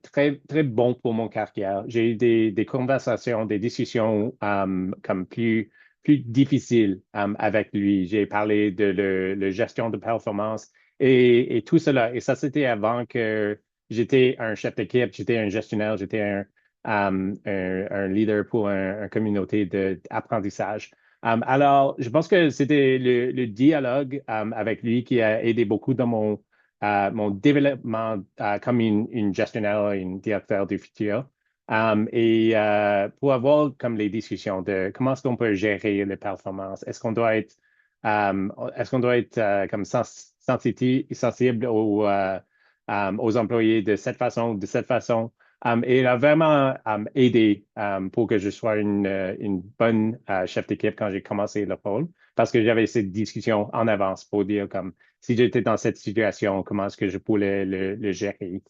très, très bon pour mon carrière. J'ai eu des conversations, des discussions comme plus difficiles avec lui. J'ai parlé de la gestion de performance et tout cela. Et ça, c'était avant que j'étais un chef d'équipe, j'étais un gestionnaire, j'étais un leader pour une communauté d'apprentissage. Alors, je pense que c'était le dialogue avec lui qui a aidé beaucoup dans mon développement comme une gestionnaire, une directeur du futur. Pour avoir comme les discussions de comment est-ce qu'on peut gérer les performances, est-ce qu'on doit être comme sensible aux employés de cette façon ou de cette façon. Et il a vraiment aidé pour que je sois une bonne chef d'équipe quand j'ai commencé le rôle, parce que j'avais cette discussion en avance pour dire comme si j'étais dans cette situation, comment est-ce que je pourrais le gérer.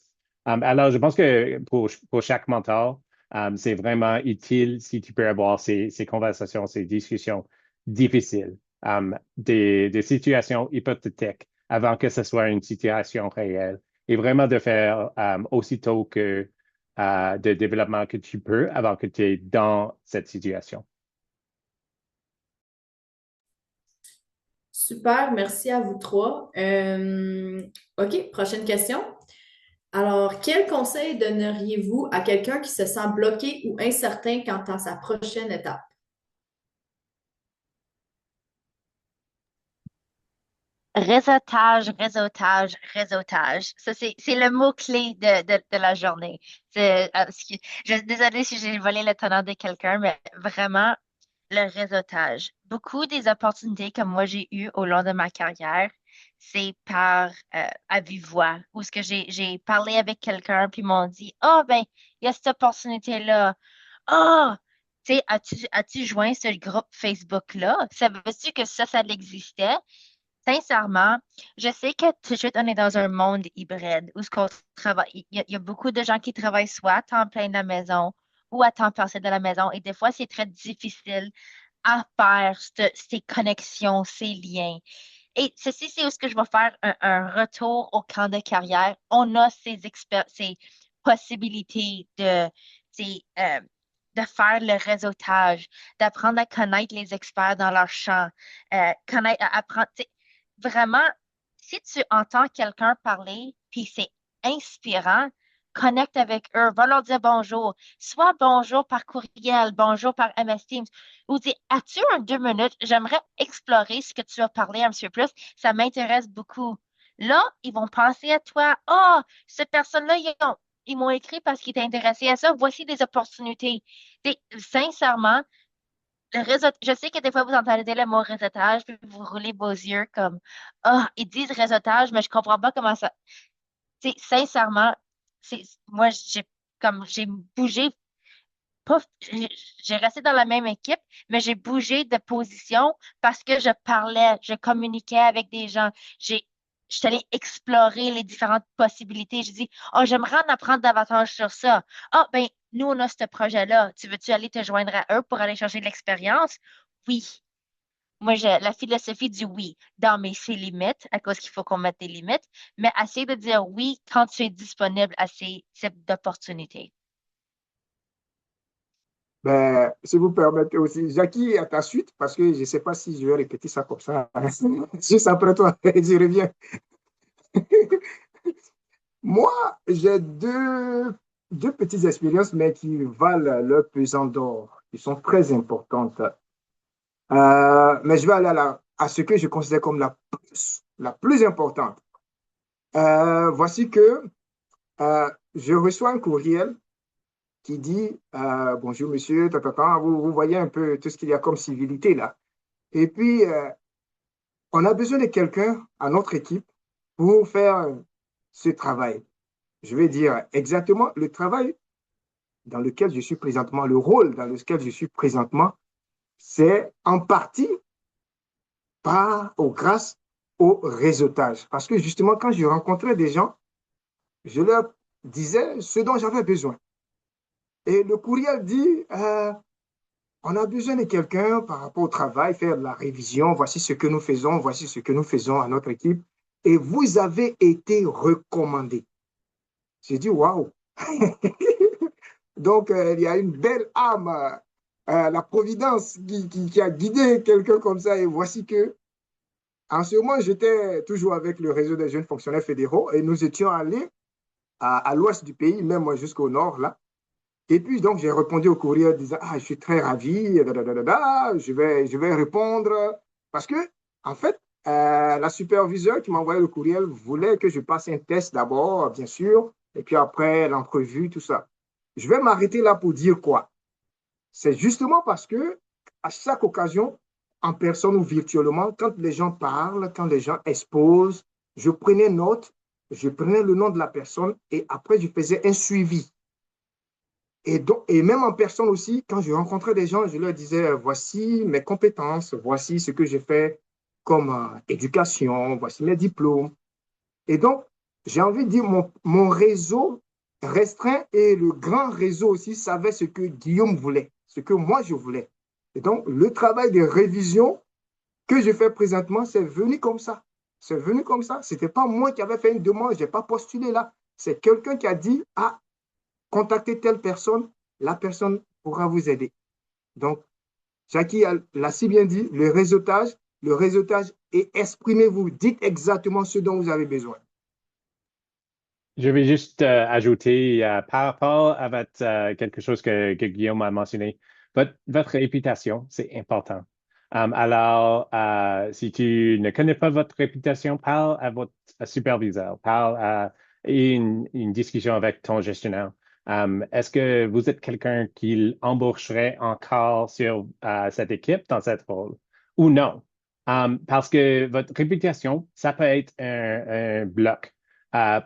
Alors, je pense que pour chaque mentor, c'est vraiment utile si tu peux avoir ces conversations, ces discussions difficiles, des situations hypothétiques avant que ce soit une situation réelle et vraiment de faire aussitôt que de développement que tu peux avant que tu es dans cette situation. Super, merci à vous trois. OK, prochaine question. Alors, quel conseil donneriez-vous à quelqu'un qui se sent bloqué ou incertain quant à sa prochaine étape? Réseautage, réseautage, réseautage. Ça, c'est le mot-clé de la journée. Désolée si j'ai volé le tonneau de quelqu'un, mais vraiment, le réseautage. Beaucoup des opportunités que moi j'ai eues au long de ma carrière, c'est par à vive voix, où ce que j'ai parlé avec quelqu'un, puis ils m'ont dit, oh, ben, il y a cette opportunité-là. Oh, tu sais, as-tu joint ce groupe Facebook-là? Ça veut-tu que ça l'existait? Sincèrement, je sais que tout de suite, on est dans un monde hybride où ce qu'on travaille, il y a beaucoup de gens qui travaillent soit à temps plein de la maison ou à temps partiel de la maison. Et des fois, c'est très difficile à faire ces connexions, ces liens. Et ceci, c'est où ce que je vais faire un retour au camp de carrière. On a ces possibilités de faire le réseautage, d'apprendre à connaître les experts dans leur champ, apprendre. Vraiment, si tu entends quelqu'un parler, puis c'est inspirant, connecte avec eux, va leur dire bonjour, soit bonjour par courriel, bonjour par MS Teams, ou dis, as-tu un 2 minutes? J'aimerais explorer ce que tu as parlé un petit peu plus, ça m'intéresse beaucoup. Là, ils vont penser à toi, oh, cette personne-là, ils m'ont écrit parce qu'ils étaient intéressés à ça, voici des opportunités. Sincèrement, je sais que des fois, vous entendez le mot réseautage, puis vous roulez vos yeux comme, ah, ils disent réseautage, mais je comprends pas comment ça. Sincèrement, moi, j'ai bougé, pas, j'ai resté dans la même équipe, mais j'ai bougé de position parce que je parlais, je communiquais avec des gens. Je suis allée explorer les différentes possibilités. Je dis, oh, j'aimerais en apprendre davantage sur ça. Ah, ben, nous, on a ce projet-là. Tu veux-tu aller te joindre à eux pour aller chercher de l'expérience? Oui. Moi, la philosophie du oui dans ses limites, à cause qu'il faut qu'on mette des limites, mais essayer de dire oui quand tu es disponible à ces types d'opportunités. Ben, si vous permettez aussi, Jackie, à ta suite, parce que je ne sais pas si je vais répéter ça comme ça. Juste après toi, je reviens. Moi, j'ai deux petites expériences, mais qui valent leur pesant d'or, qui sont très importantes. Mais je vais aller à ce que je considère comme la plus importante. Voici que je reçois un courriel qui dit bonjour monsieur, vous voyez un peu tout ce qu'il y a comme civilité là. Et puis, on a besoin de quelqu'un à notre équipe pour faire ce travail. Je vais dire exactement le travail dans lequel je suis présentement, le rôle dans lequel je suis présentement, c'est en partie grâce au réseautage. Parce que justement, quand je rencontrais des gens, je leur disais ce dont j'avais besoin. Et le courriel dit, on a besoin de quelqu'un par rapport au travail, faire de la révision, voici ce que nous faisons, voici ce que nous faisons à notre équipe. Et vous avez été recommandé. J'ai dit, waouh! Donc, il y a une belle âme, la providence qui a guidé quelqu'un comme ça. Et voici que, en ce moment, j'étais toujours avec le réseau des jeunes fonctionnaires fédéraux et nous étions allés à l'ouest du pays, même jusqu'au nord, là. Et puis, donc, j'ai répondu au courrier en disant, ah, je suis très ravi, je vais répondre. Parce que, en fait, la superviseure qui m'a envoyé le courriel voulait que je passe un test d'abord, bien sûr, et puis après, l'entrevue, tout ça. Je vais m'arrêter là pour dire quoi? C'est justement parce que, à chaque occasion, en personne ou virtuellement, quand les gens parlent, quand les gens exposent, je prenais note, je prenais le nom de la personne et après, je faisais un suivi. Et même en personne aussi, quand je rencontrais des gens, je leur disais, voici mes compétences, voici ce que j'ai fait comme éducation, voici mes diplômes. Et donc, j'ai envie de dire, mon réseau restreint et le grand réseau aussi savait ce que Guillaume voulait, ce que moi je voulais. Et donc, le travail de révision que je fais présentement, c'est venu comme ça. C'est venu comme ça. Ce n'était pas moi qui avais fait une demande, je n'ai pas postulé là. C'est quelqu'un qui a dit, ah, contactez telle personne, la personne pourra vous aider. Donc, Jackie l'a si bien dit, le réseautage et exprimez-vous, dites exactement ce dont vous avez besoin. Je vais juste ajouter par rapport à quelque chose que Guillaume a mentionné. Votre réputation, c'est important. Alors, si tu ne connais pas votre réputation, parle à votre superviseur, et une discussion avec ton gestionnaire. Est-ce que vous êtes quelqu'un qui embaucherait encore sur cette équipe dans cette rôle ou non? Parce que votre réputation, ça peut être un bloc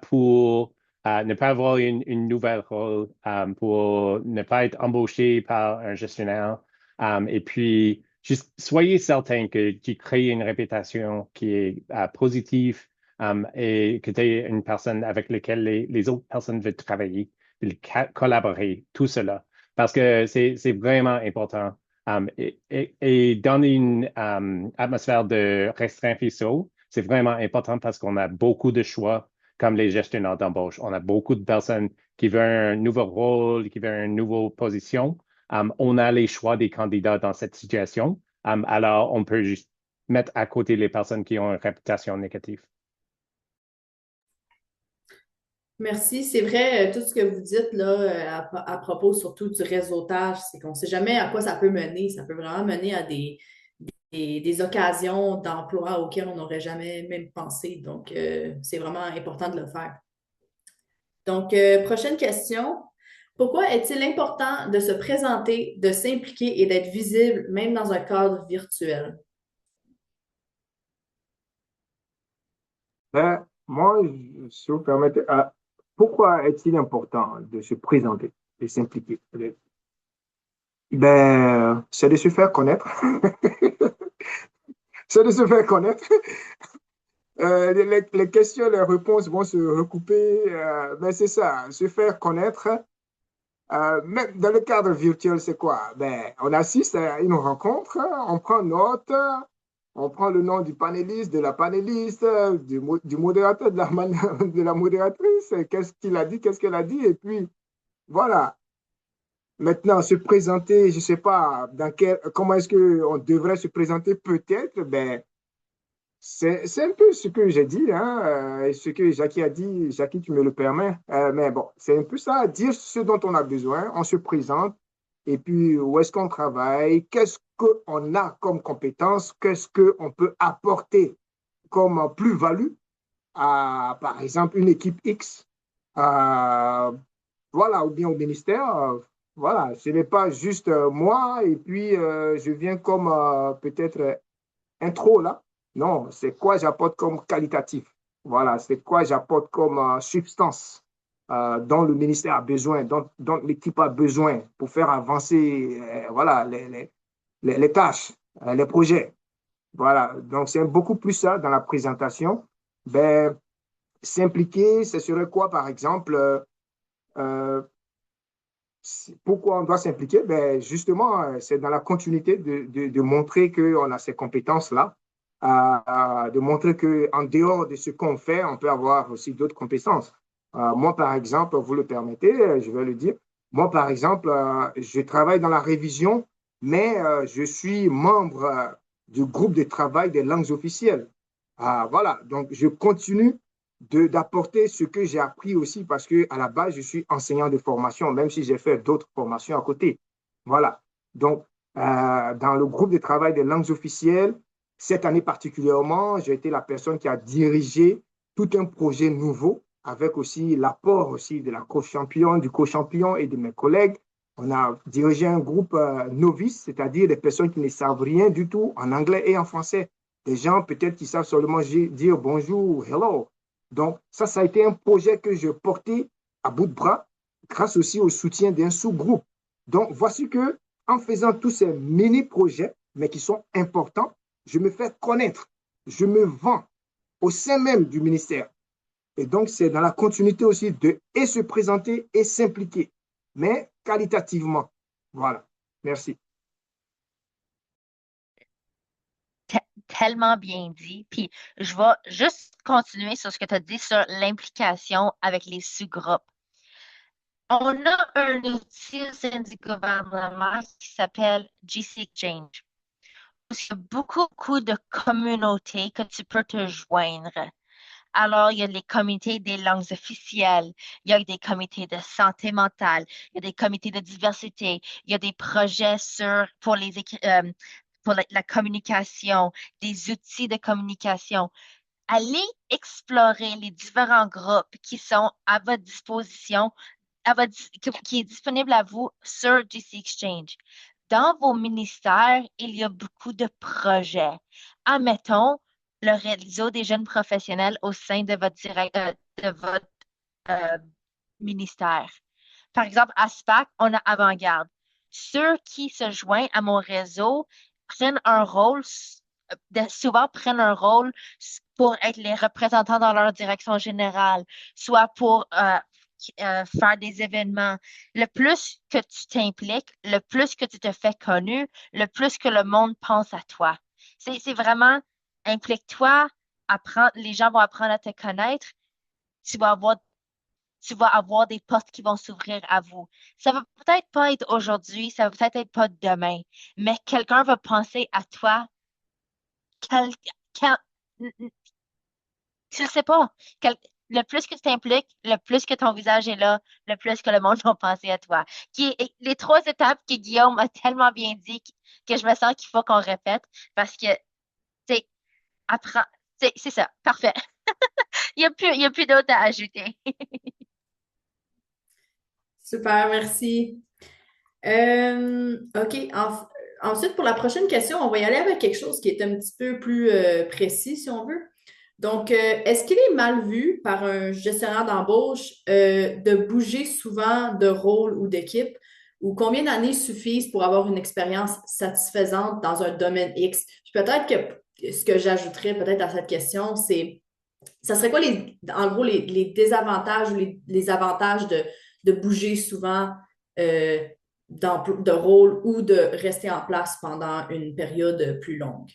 pour ne pas avoir une nouvelle rôle, pour ne pas être embauché par un gestionnaire. Et puis, juste soyez certain que tu crées une réputation qui est positive et que tu es une personne avec laquelle les autres personnes veulent travailler, veulent collaborer, tout cela. Parce que c'est vraiment important. Et dans une atmosphère de restreints fiscaux, c'est vraiment important parce qu'on a beaucoup de choix comme les gestionnaires d'embauche. On a beaucoup de personnes qui veulent un nouveau rôle, qui veulent une nouvelle position. On a les choix des candidats dans cette situation. Alors, on peut juste mettre à côté les personnes qui ont une réputation négative. Merci. C'est vrai, tout ce que vous dites là, à propos surtout du réseautage, c'est qu'on ne sait jamais à quoi ça peut mener. Ça peut vraiment mener à des occasions d'emploi auxquelles on n'aurait jamais même pensé. Donc, c'est vraiment important de le faire. Donc, prochaine question. Pourquoi est-il important de se présenter, de s'impliquer et d'être visible, même dans un cadre virtuel? Ben, moi, si vous permettez, pourquoi est-il important de se présenter, de s'impliquer? Ben, c'est de se faire connaître. C'est de se faire connaître. Les questions, les réponses vont se recouper. Ben, c'est ça, se faire connaître. Même dans le cadre virtuel, c'est quoi? Ben, on assiste à une rencontre, on prend note, on prend le nom du panéliste, de la panéliste, du modérateur, de la modératrice, qu'est-ce qu'il a dit, qu'est-ce qu'elle a dit, et puis voilà. Maintenant, se présenter, je ne sais pas comment est-ce qu'on devrait se présenter peut-être, ben, c'est un peu ce que j'ai dit, hein, et ce que Jackie a dit. Jackie, tu me le permets. Mais bon, c'est un peu ça, dire ce dont on a besoin, on se présente, et puis où est-ce qu'on travaille, qu'est-ce qu'on a comme compétences, qu'est-ce qu'on peut apporter comme plus-value à, par exemple, une équipe X, voilà, ou bien au ministère. Voilà, ce n'est pas juste moi, et puis je viens comme peut-être intro là. Non, c'est quoi j'apporte comme qualitatif. Voilà, c'est quoi j'apporte comme substance dont le ministère a besoin, dont l'équipe a besoin pour faire avancer voilà, les tâches, les projets. Voilà, donc c'est beaucoup plus ça dans la présentation. Ben, s'impliquer, ce serait quoi, par exemple, euh, pourquoi on doit s'impliquer? Ben, justement, c'est dans la continuité de montrer qu'on a ces compétences-là, de montrer qu'en dehors de ce qu'on fait, on peut avoir aussi d'autres compétences. Moi, par exemple, vous le permettez, je vais le dire, moi, par exemple, je travaille dans la révision, mais je suis membre du groupe de travail des langues officielles. Voilà, donc je continue d'apporter ce que j'ai appris aussi parce que à la base, je suis enseignant de formation, même si j'ai fait d'autres formations à côté. Voilà. Donc, dans le groupe de travail des langues officielles, cette année particulièrement, j'ai été la personne qui a dirigé tout un projet nouveau avec aussi l'apport aussi de la co-champion, du co-champion et de mes collègues. On a dirigé un groupe novice, c'est-à-dire des personnes qui ne savent rien du tout en anglais et en français. Des gens peut-être qui savent seulement dire bonjour, hello. Donc, ça a été un projet que je portais à bout de bras grâce aussi au soutien d'un sous-groupe. Donc, voici que en faisant tous ces mini-projets, mais qui sont importants, je me fais connaître, je me vends au sein même du ministère. Et donc, c'est dans la continuité aussi de et se présenter et s'impliquer, mais qualitativement. Voilà. Merci. Tellement bien dit. Puis je vais juste continuer sur ce que tu as dit sur l'implication avec les sous-groupes. On a un outil au sein du gouvernement qui s'appelle GC Exchange. Il y a beaucoup de communautés que tu peux te joindre. Alors, il y a les comités des langues officielles, il y a des comités de santé mentale, il y a des comités de diversité, il y a des projets pour la communication, des outils de communication. Allez explorer les différents groupes qui sont à votre disposition, qui est disponible à vous sur GC Exchange. Dans vos ministères, il y a beaucoup de projets. Admettons, le réseau des jeunes professionnels au sein de votre euh, ministère. Par exemple, à SPAC, on a Avant-Garde. Ceux qui se joignent à mon réseau prennent un rôle, souvent prennent un rôle pour être les représentants dans leur direction générale, soit pour faire des événements. Le plus que tu t'impliques, le plus que tu te fais connu, le plus que le monde pense à toi. C'est vraiment implique-toi, apprends, les gens vont apprendre à te connaître, tu vas avoir, tu vas avoir des portes qui vont s'ouvrir à vous. Ça va peut-être pas être aujourd'hui, ça va peut-être être pas demain, mais quelqu'un va penser à toi, quel, quel- tu le sais pas. Le plus que tu t'impliques, le plus que ton visage est là, le plus que le monde va penser à toi. Les trois étapes que Guillaume a tellement bien dit que je me sens qu'il faut qu'on répète parce que, c'est apprends, c'est ça, parfait. Il y a plus d'autres à ajouter. Super, merci. OK. Ensuite, pour la prochaine question, on va y aller avec quelque chose qui est un petit peu plus précis, si on veut. Donc, est-ce qu'il est mal vu par un gestionnaire d'embauche de bouger souvent de rôle ou d'équipe, ou combien d'années suffisent pour avoir une expérience satisfaisante dans un domaine X? Puis peut-être que ce que j'ajouterais peut-être à cette question, c'est, ça serait quoi en gros les désavantages ou les avantages de bouger souvent euh, de rôle ou de rester en place pendant une période plus longue?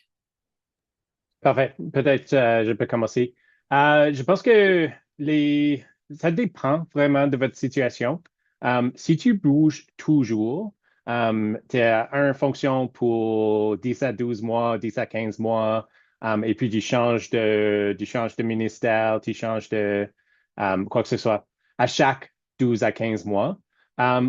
Parfait. Peut-être je peux commencer. Je pense que ça dépend vraiment de votre situation. Si tu bouges toujours, tu as une fonction pour 10 à 12 mois, 10 à 15 mois, et puis tu changes de ministère, tu changes de quoi que ce soit à chaque 12 à 15 mois.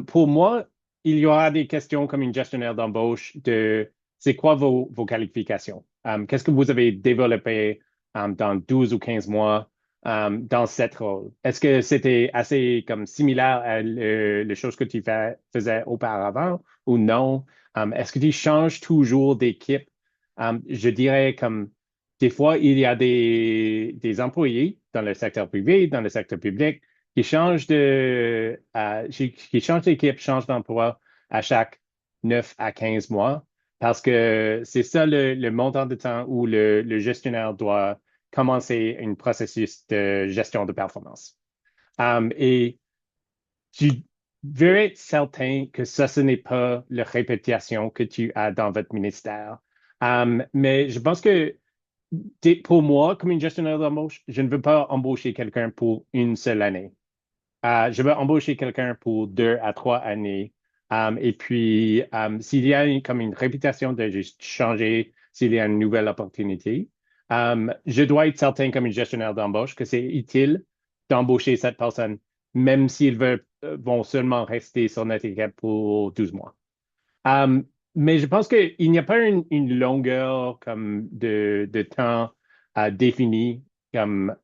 Pour moi, il y aura des questions comme une gestionnaire d'embauche de c'est quoi vos qualifications? Qu'est-ce que vous avez développé dans 12 ou 15 mois dans cette rôle? Est-ce que c'était assez comme similaire à les choses que tu faisais auparavant ou non? Est-ce que tu changes toujours d'équipe? Je dirais comme des fois, il y a des employés dans le secteur privé, dans le secteur public, qui changent d'équipe, changent d'emploi à chaque 9 à 15 mois parce que c'est ça le montant de temps où le gestionnaire doit commencer un processus de gestion de performance. Et tu veux être certain que ça, ce n'est pas la réputation que tu as dans votre ministère. Mais je pense que pour moi, comme une gestionnaire d'embauche, je ne veux pas embaucher quelqu'un pour une seule année. Je veux embaucher quelqu'un pour 2 à 3 années. Et puis, s'il y a comme une réputation de juste changer, s'il y a une nouvelle opportunité, je dois être certain comme une gestionnaire d'embauche que c'est utile d'embaucher cette personne, même vont seulement rester sur notre équipe pour 12 mois. Mais je pense qu'il n'y a pas une longueur comme de temps définie comme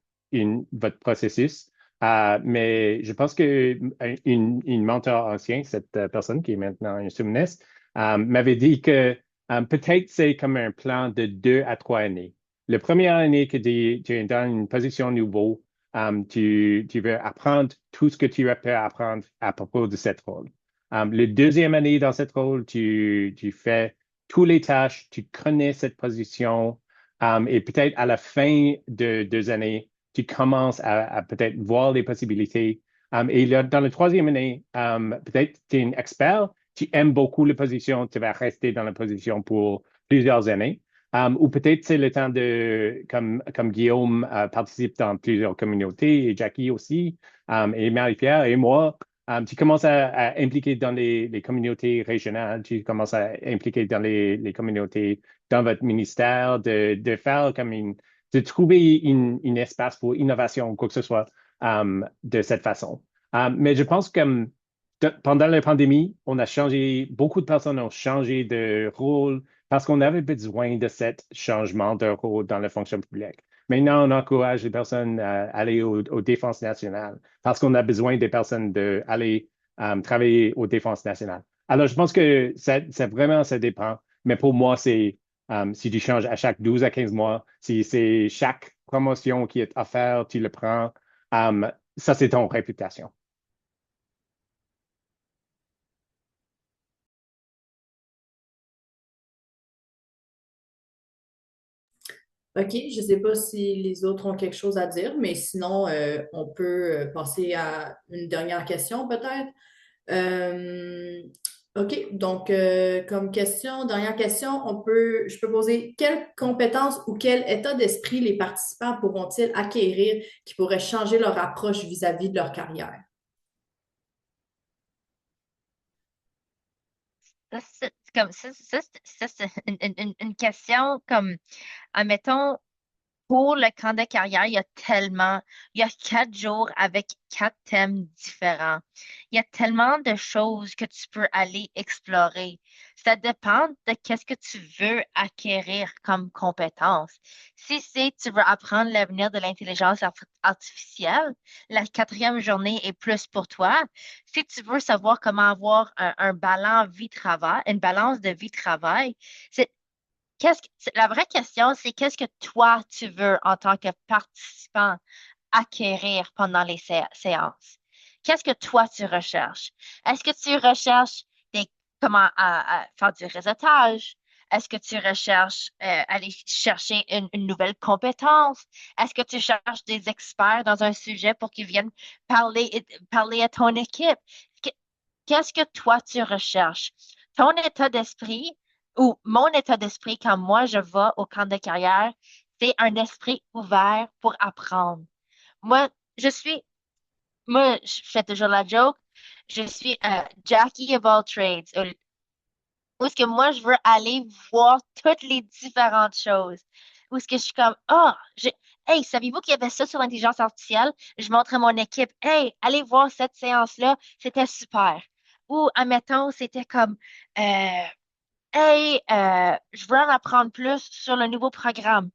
votre processus. Mais je pense que une mentor ancien, cette personne qui est maintenant un sous-ministre, m'avait dit que peut-être c'est comme un plan de 2 à 3 années. La première année que tu es dans une position nouvelle, tu veux apprendre tout ce que tu peux apprendre à propos de cette rôle. Le deuxième année dans cette rôle, tu fais toutes les tâches, tu connais cette position, et peut-être à la fin de 2 années, tu commences à peut-être voir les possibilités. Et là, dans la troisième année, peut-être tu es un expert, tu aimes beaucoup la position, tu vas rester dans la position pour plusieurs années. Ou peut-être c'est le temps comme Guillaume participe dans plusieurs communautés, et Jackie aussi, et Marie-Pierre et moi, tu commences à impliquer dans les communautés régionales, tu commences à impliquer dans les communautés dans votre ministère, de faire de trouver une espace pour innovation ou quoi que ce soit de cette façon. Mais je pense que pendant la pandémie, beaucoup de personnes ont changé de rôle parce qu'on avait besoin de ce changement de rôle dans la fonction publique. Maintenant, on encourage les personnes à aller aux défenses nationales parce qu'on a besoin des personnes d'aller travailler aux défenses nationales. Alors, je pense que ça dépend. Mais pour moi, c'est si tu changes à chaque 12 à 15 mois, si c'est chaque promotion qui est offerte, tu le prends, ça, c'est ton réputation. OK, je ne sais pas si les autres ont quelque chose à dire, mais sinon, on peut passer à une dernière question peut-être. Euh, OK, donc comme question, dernière question, je peux poser quelles compétences ou quel état d'esprit les participants pourront-ils acquérir qui pourrait changer leur approche vis-à-vis de leur carrière? C'est une question comme, admettons, pour le camp de carrière, il y a 4 jours avec 4 thèmes différents. Il y a tellement de choses que tu peux aller explorer. Ça dépend de qu'est-ce que tu veux acquérir comme compétence. Si c'est tu veux apprendre l'avenir de l'intelligence artificielle, la 4e journée est plus pour toi. Si tu veux savoir comment avoir un balance vie-travail, une balance de vie-travail, c'est la vraie question, c'est qu'est-ce que toi, tu veux en tant que participant acquérir pendant les séances? Qu'est-ce que toi, tu recherches? Est-ce que tu recherches comment faire du réseautage? Est-ce que tu recherches aller chercher une nouvelle compétence? Est-ce que tu cherches des experts dans un sujet pour qu'ils viennent parler à ton équipe? Qu- Qu'est-ce que toi, tu recherches? Ton état d'esprit ou mon état d'esprit quand moi je vais au camp de carrière, c'est un esprit ouvert pour apprendre. Moi, je fais toujours la joke. Je suis Jackie of all trades. Où est-ce que moi, je veux aller voir toutes les différentes choses. Où est-ce que je suis comme, hey, savez-vous qu'il y avait ça sur l'intelligence artificielle? Je montre à mon équipe, hey, allez voir cette séance-là, c'était super. Ou, admettons, c'était comme, euh, hey, je veux en apprendre plus sur le nouveau programme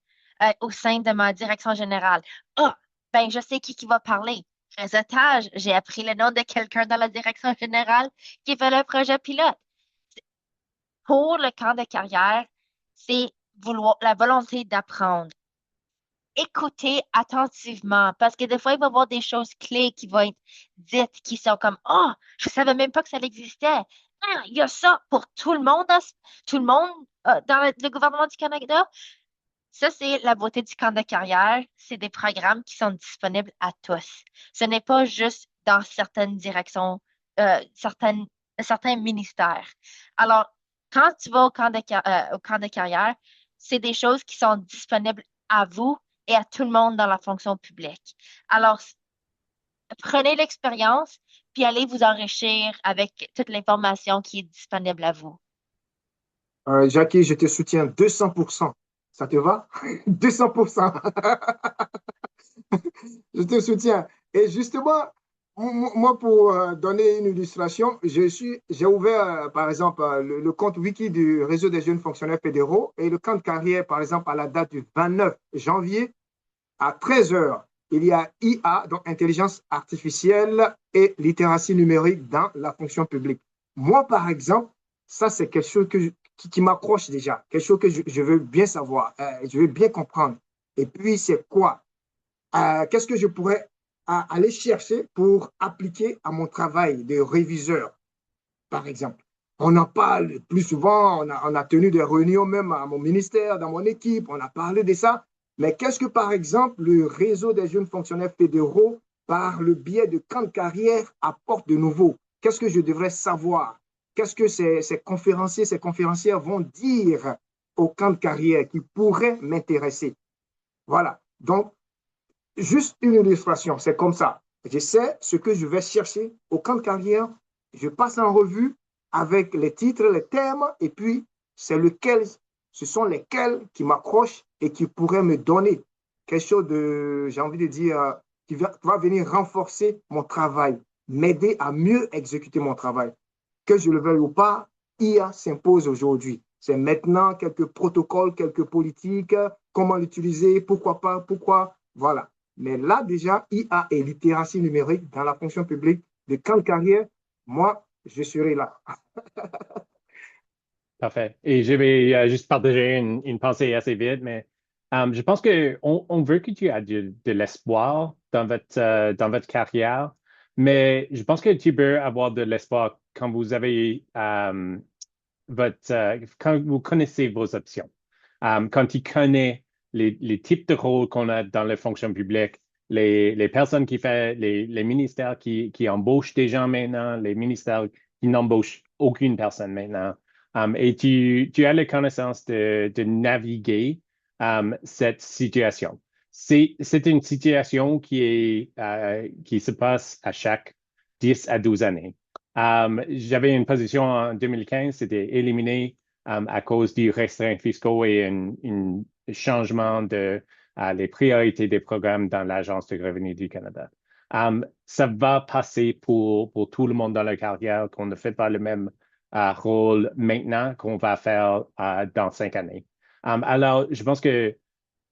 au sein de ma direction générale. Ah, ben, je sais qui va parler. Réseautage, j'ai appris le nom de quelqu'un dans la direction générale qui fait le projet pilote. Pour le camp de carrière, c'est la volonté d'apprendre. Écoutez attentivement parce que des fois, il va y avoir des choses clés qui vont être dites qui sont comme, oh, je savais même pas que ça existait. Ah, il y a ça pour tout le monde, tout le monde dans le gouvernement du Canada. Ça, c'est la beauté du camp de carrière. C'est des programmes qui sont disponibles à tous. Ce n'est pas juste dans certaines directions, certains ministères. Alors, quand tu vas au camp de carrière, c'est des choses qui sont disponibles à vous et à tout le monde dans la fonction publique. Alors, prenez l'expérience, puis allez vous enrichir avec toute l'information qui est disponible à vous. Jackie, je te soutiens 200%. Ça te va? 200%. Je te soutiens. Et justement, moi, pour donner une illustration, j'ai ouvert, par exemple, le compte wiki du réseau des jeunes fonctionnaires fédéraux et le compte carrière, par exemple, à la date du 29 janvier à 13 heures. Il y a IA, donc intelligence artificielle et littératie numérique dans la fonction publique. Moi, par exemple, ça, c'est quelque chose qui m'accroche déjà, quelque chose que je veux bien savoir, je veux bien comprendre. Et puis, c'est quoi? Qu'est-ce que je pourrais aller chercher pour appliquer à mon travail de réviseur, par exemple? On en parle plus souvent, on a tenu des réunions même à mon ministère, dans mon équipe, on a parlé de ça. Mais qu'est-ce que, par exemple, le réseau des jeunes fonctionnaires fédéraux, par le biais de camps de carrière, apporte de nouveau? Qu'est-ce que je devrais savoir? Qu'est-ce que ces conférenciers, ces conférencières vont dire au camp de carrière qui pourrait m'intéresser? Voilà. Donc, juste une illustration, c'est comme ça. Je sais ce que je vais chercher au camp de carrière, je passe en revue avec les titres, les thèmes, et puis ce sont lesquels qui m'accrochent et qui pourraient me donner quelque chose de, j'ai envie de dire, qui va venir renforcer mon travail, m'aider à mieux exécuter mon travail. Que je le veuille ou pas, IA s'impose aujourd'hui. C'est maintenant quelques protocoles, quelques politiques, comment l'utiliser, pourquoi pas, pourquoi, voilà. Mais là, déjà, IA et littératie numérique dans la fonction publique de camp de carrière, moi, je serai là. Parfait. Et je vais juste partager une pensée assez vite, mais je pense qu'on veut que tu aies de l'espoir dans votre carrière, mais je pense que tu peux avoir de l'espoir quand vous avez quand vous connaissez vos options. Quand tu connais les types de rôles qu'on a dans les fonctions publiques, les personnes qui font, les ministères qui embauchent des gens maintenant, les ministères qui n'embauchent aucune personne maintenant. Et tu as la connaissance de naviguer cette situation. C'est une situation qui se passe à chaque 10 à 12 années. J'avais une position en 2015, c'était éliminé à cause du restreint fiscaux et un changement de les priorités des programmes dans l'Agence du revenu du Canada. Ça va passer pour tout le monde dans la carrière qu'on ne fait pas le même rôle maintenant qu'on va faire dans 5 années. Alors, je pense que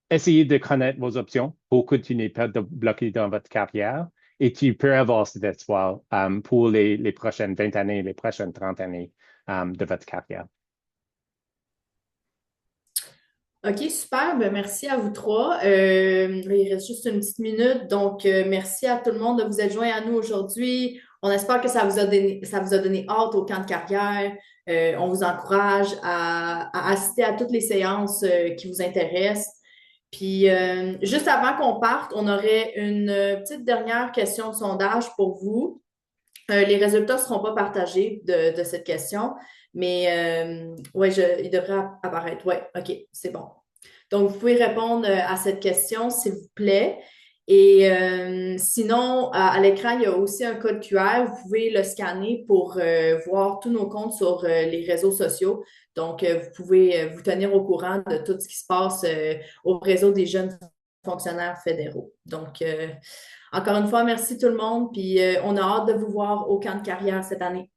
essayez de connaître vos options pour continuer pas de bloquer dans votre carrière et tu peux avoir cet espoir pour les prochaines 20 années, les prochaines 30 années de votre carrière. OK, super. Ben, merci à vous trois. Il reste juste une petite minute. Donc, merci à tout le monde de vous être joints à nous aujourd'hui. On espère que ça vous a donné hâte au camp de carrière. On vous encourage à assister à toutes les séances qui vous intéressent. Puis, juste avant qu'on parte, on aurait une petite dernière question de sondage pour vous. Les résultats ne seront pas partagés de cette question, mais ouais, il devrait apparaître. Ouais, OK, c'est bon. Donc, vous pouvez répondre à cette question, s'il vous plaît. Et sinon, à l'écran, il y a aussi un code QR. Vous pouvez le scanner pour voir tous nos comptes sur les réseaux sociaux. Donc, vous pouvez vous tenir au courant de tout ce qui se passe au réseau des jeunes fonctionnaires fédéraux. Donc, encore une fois, merci tout le monde. Puis, on a hâte de vous voir au camp de carrière cette année.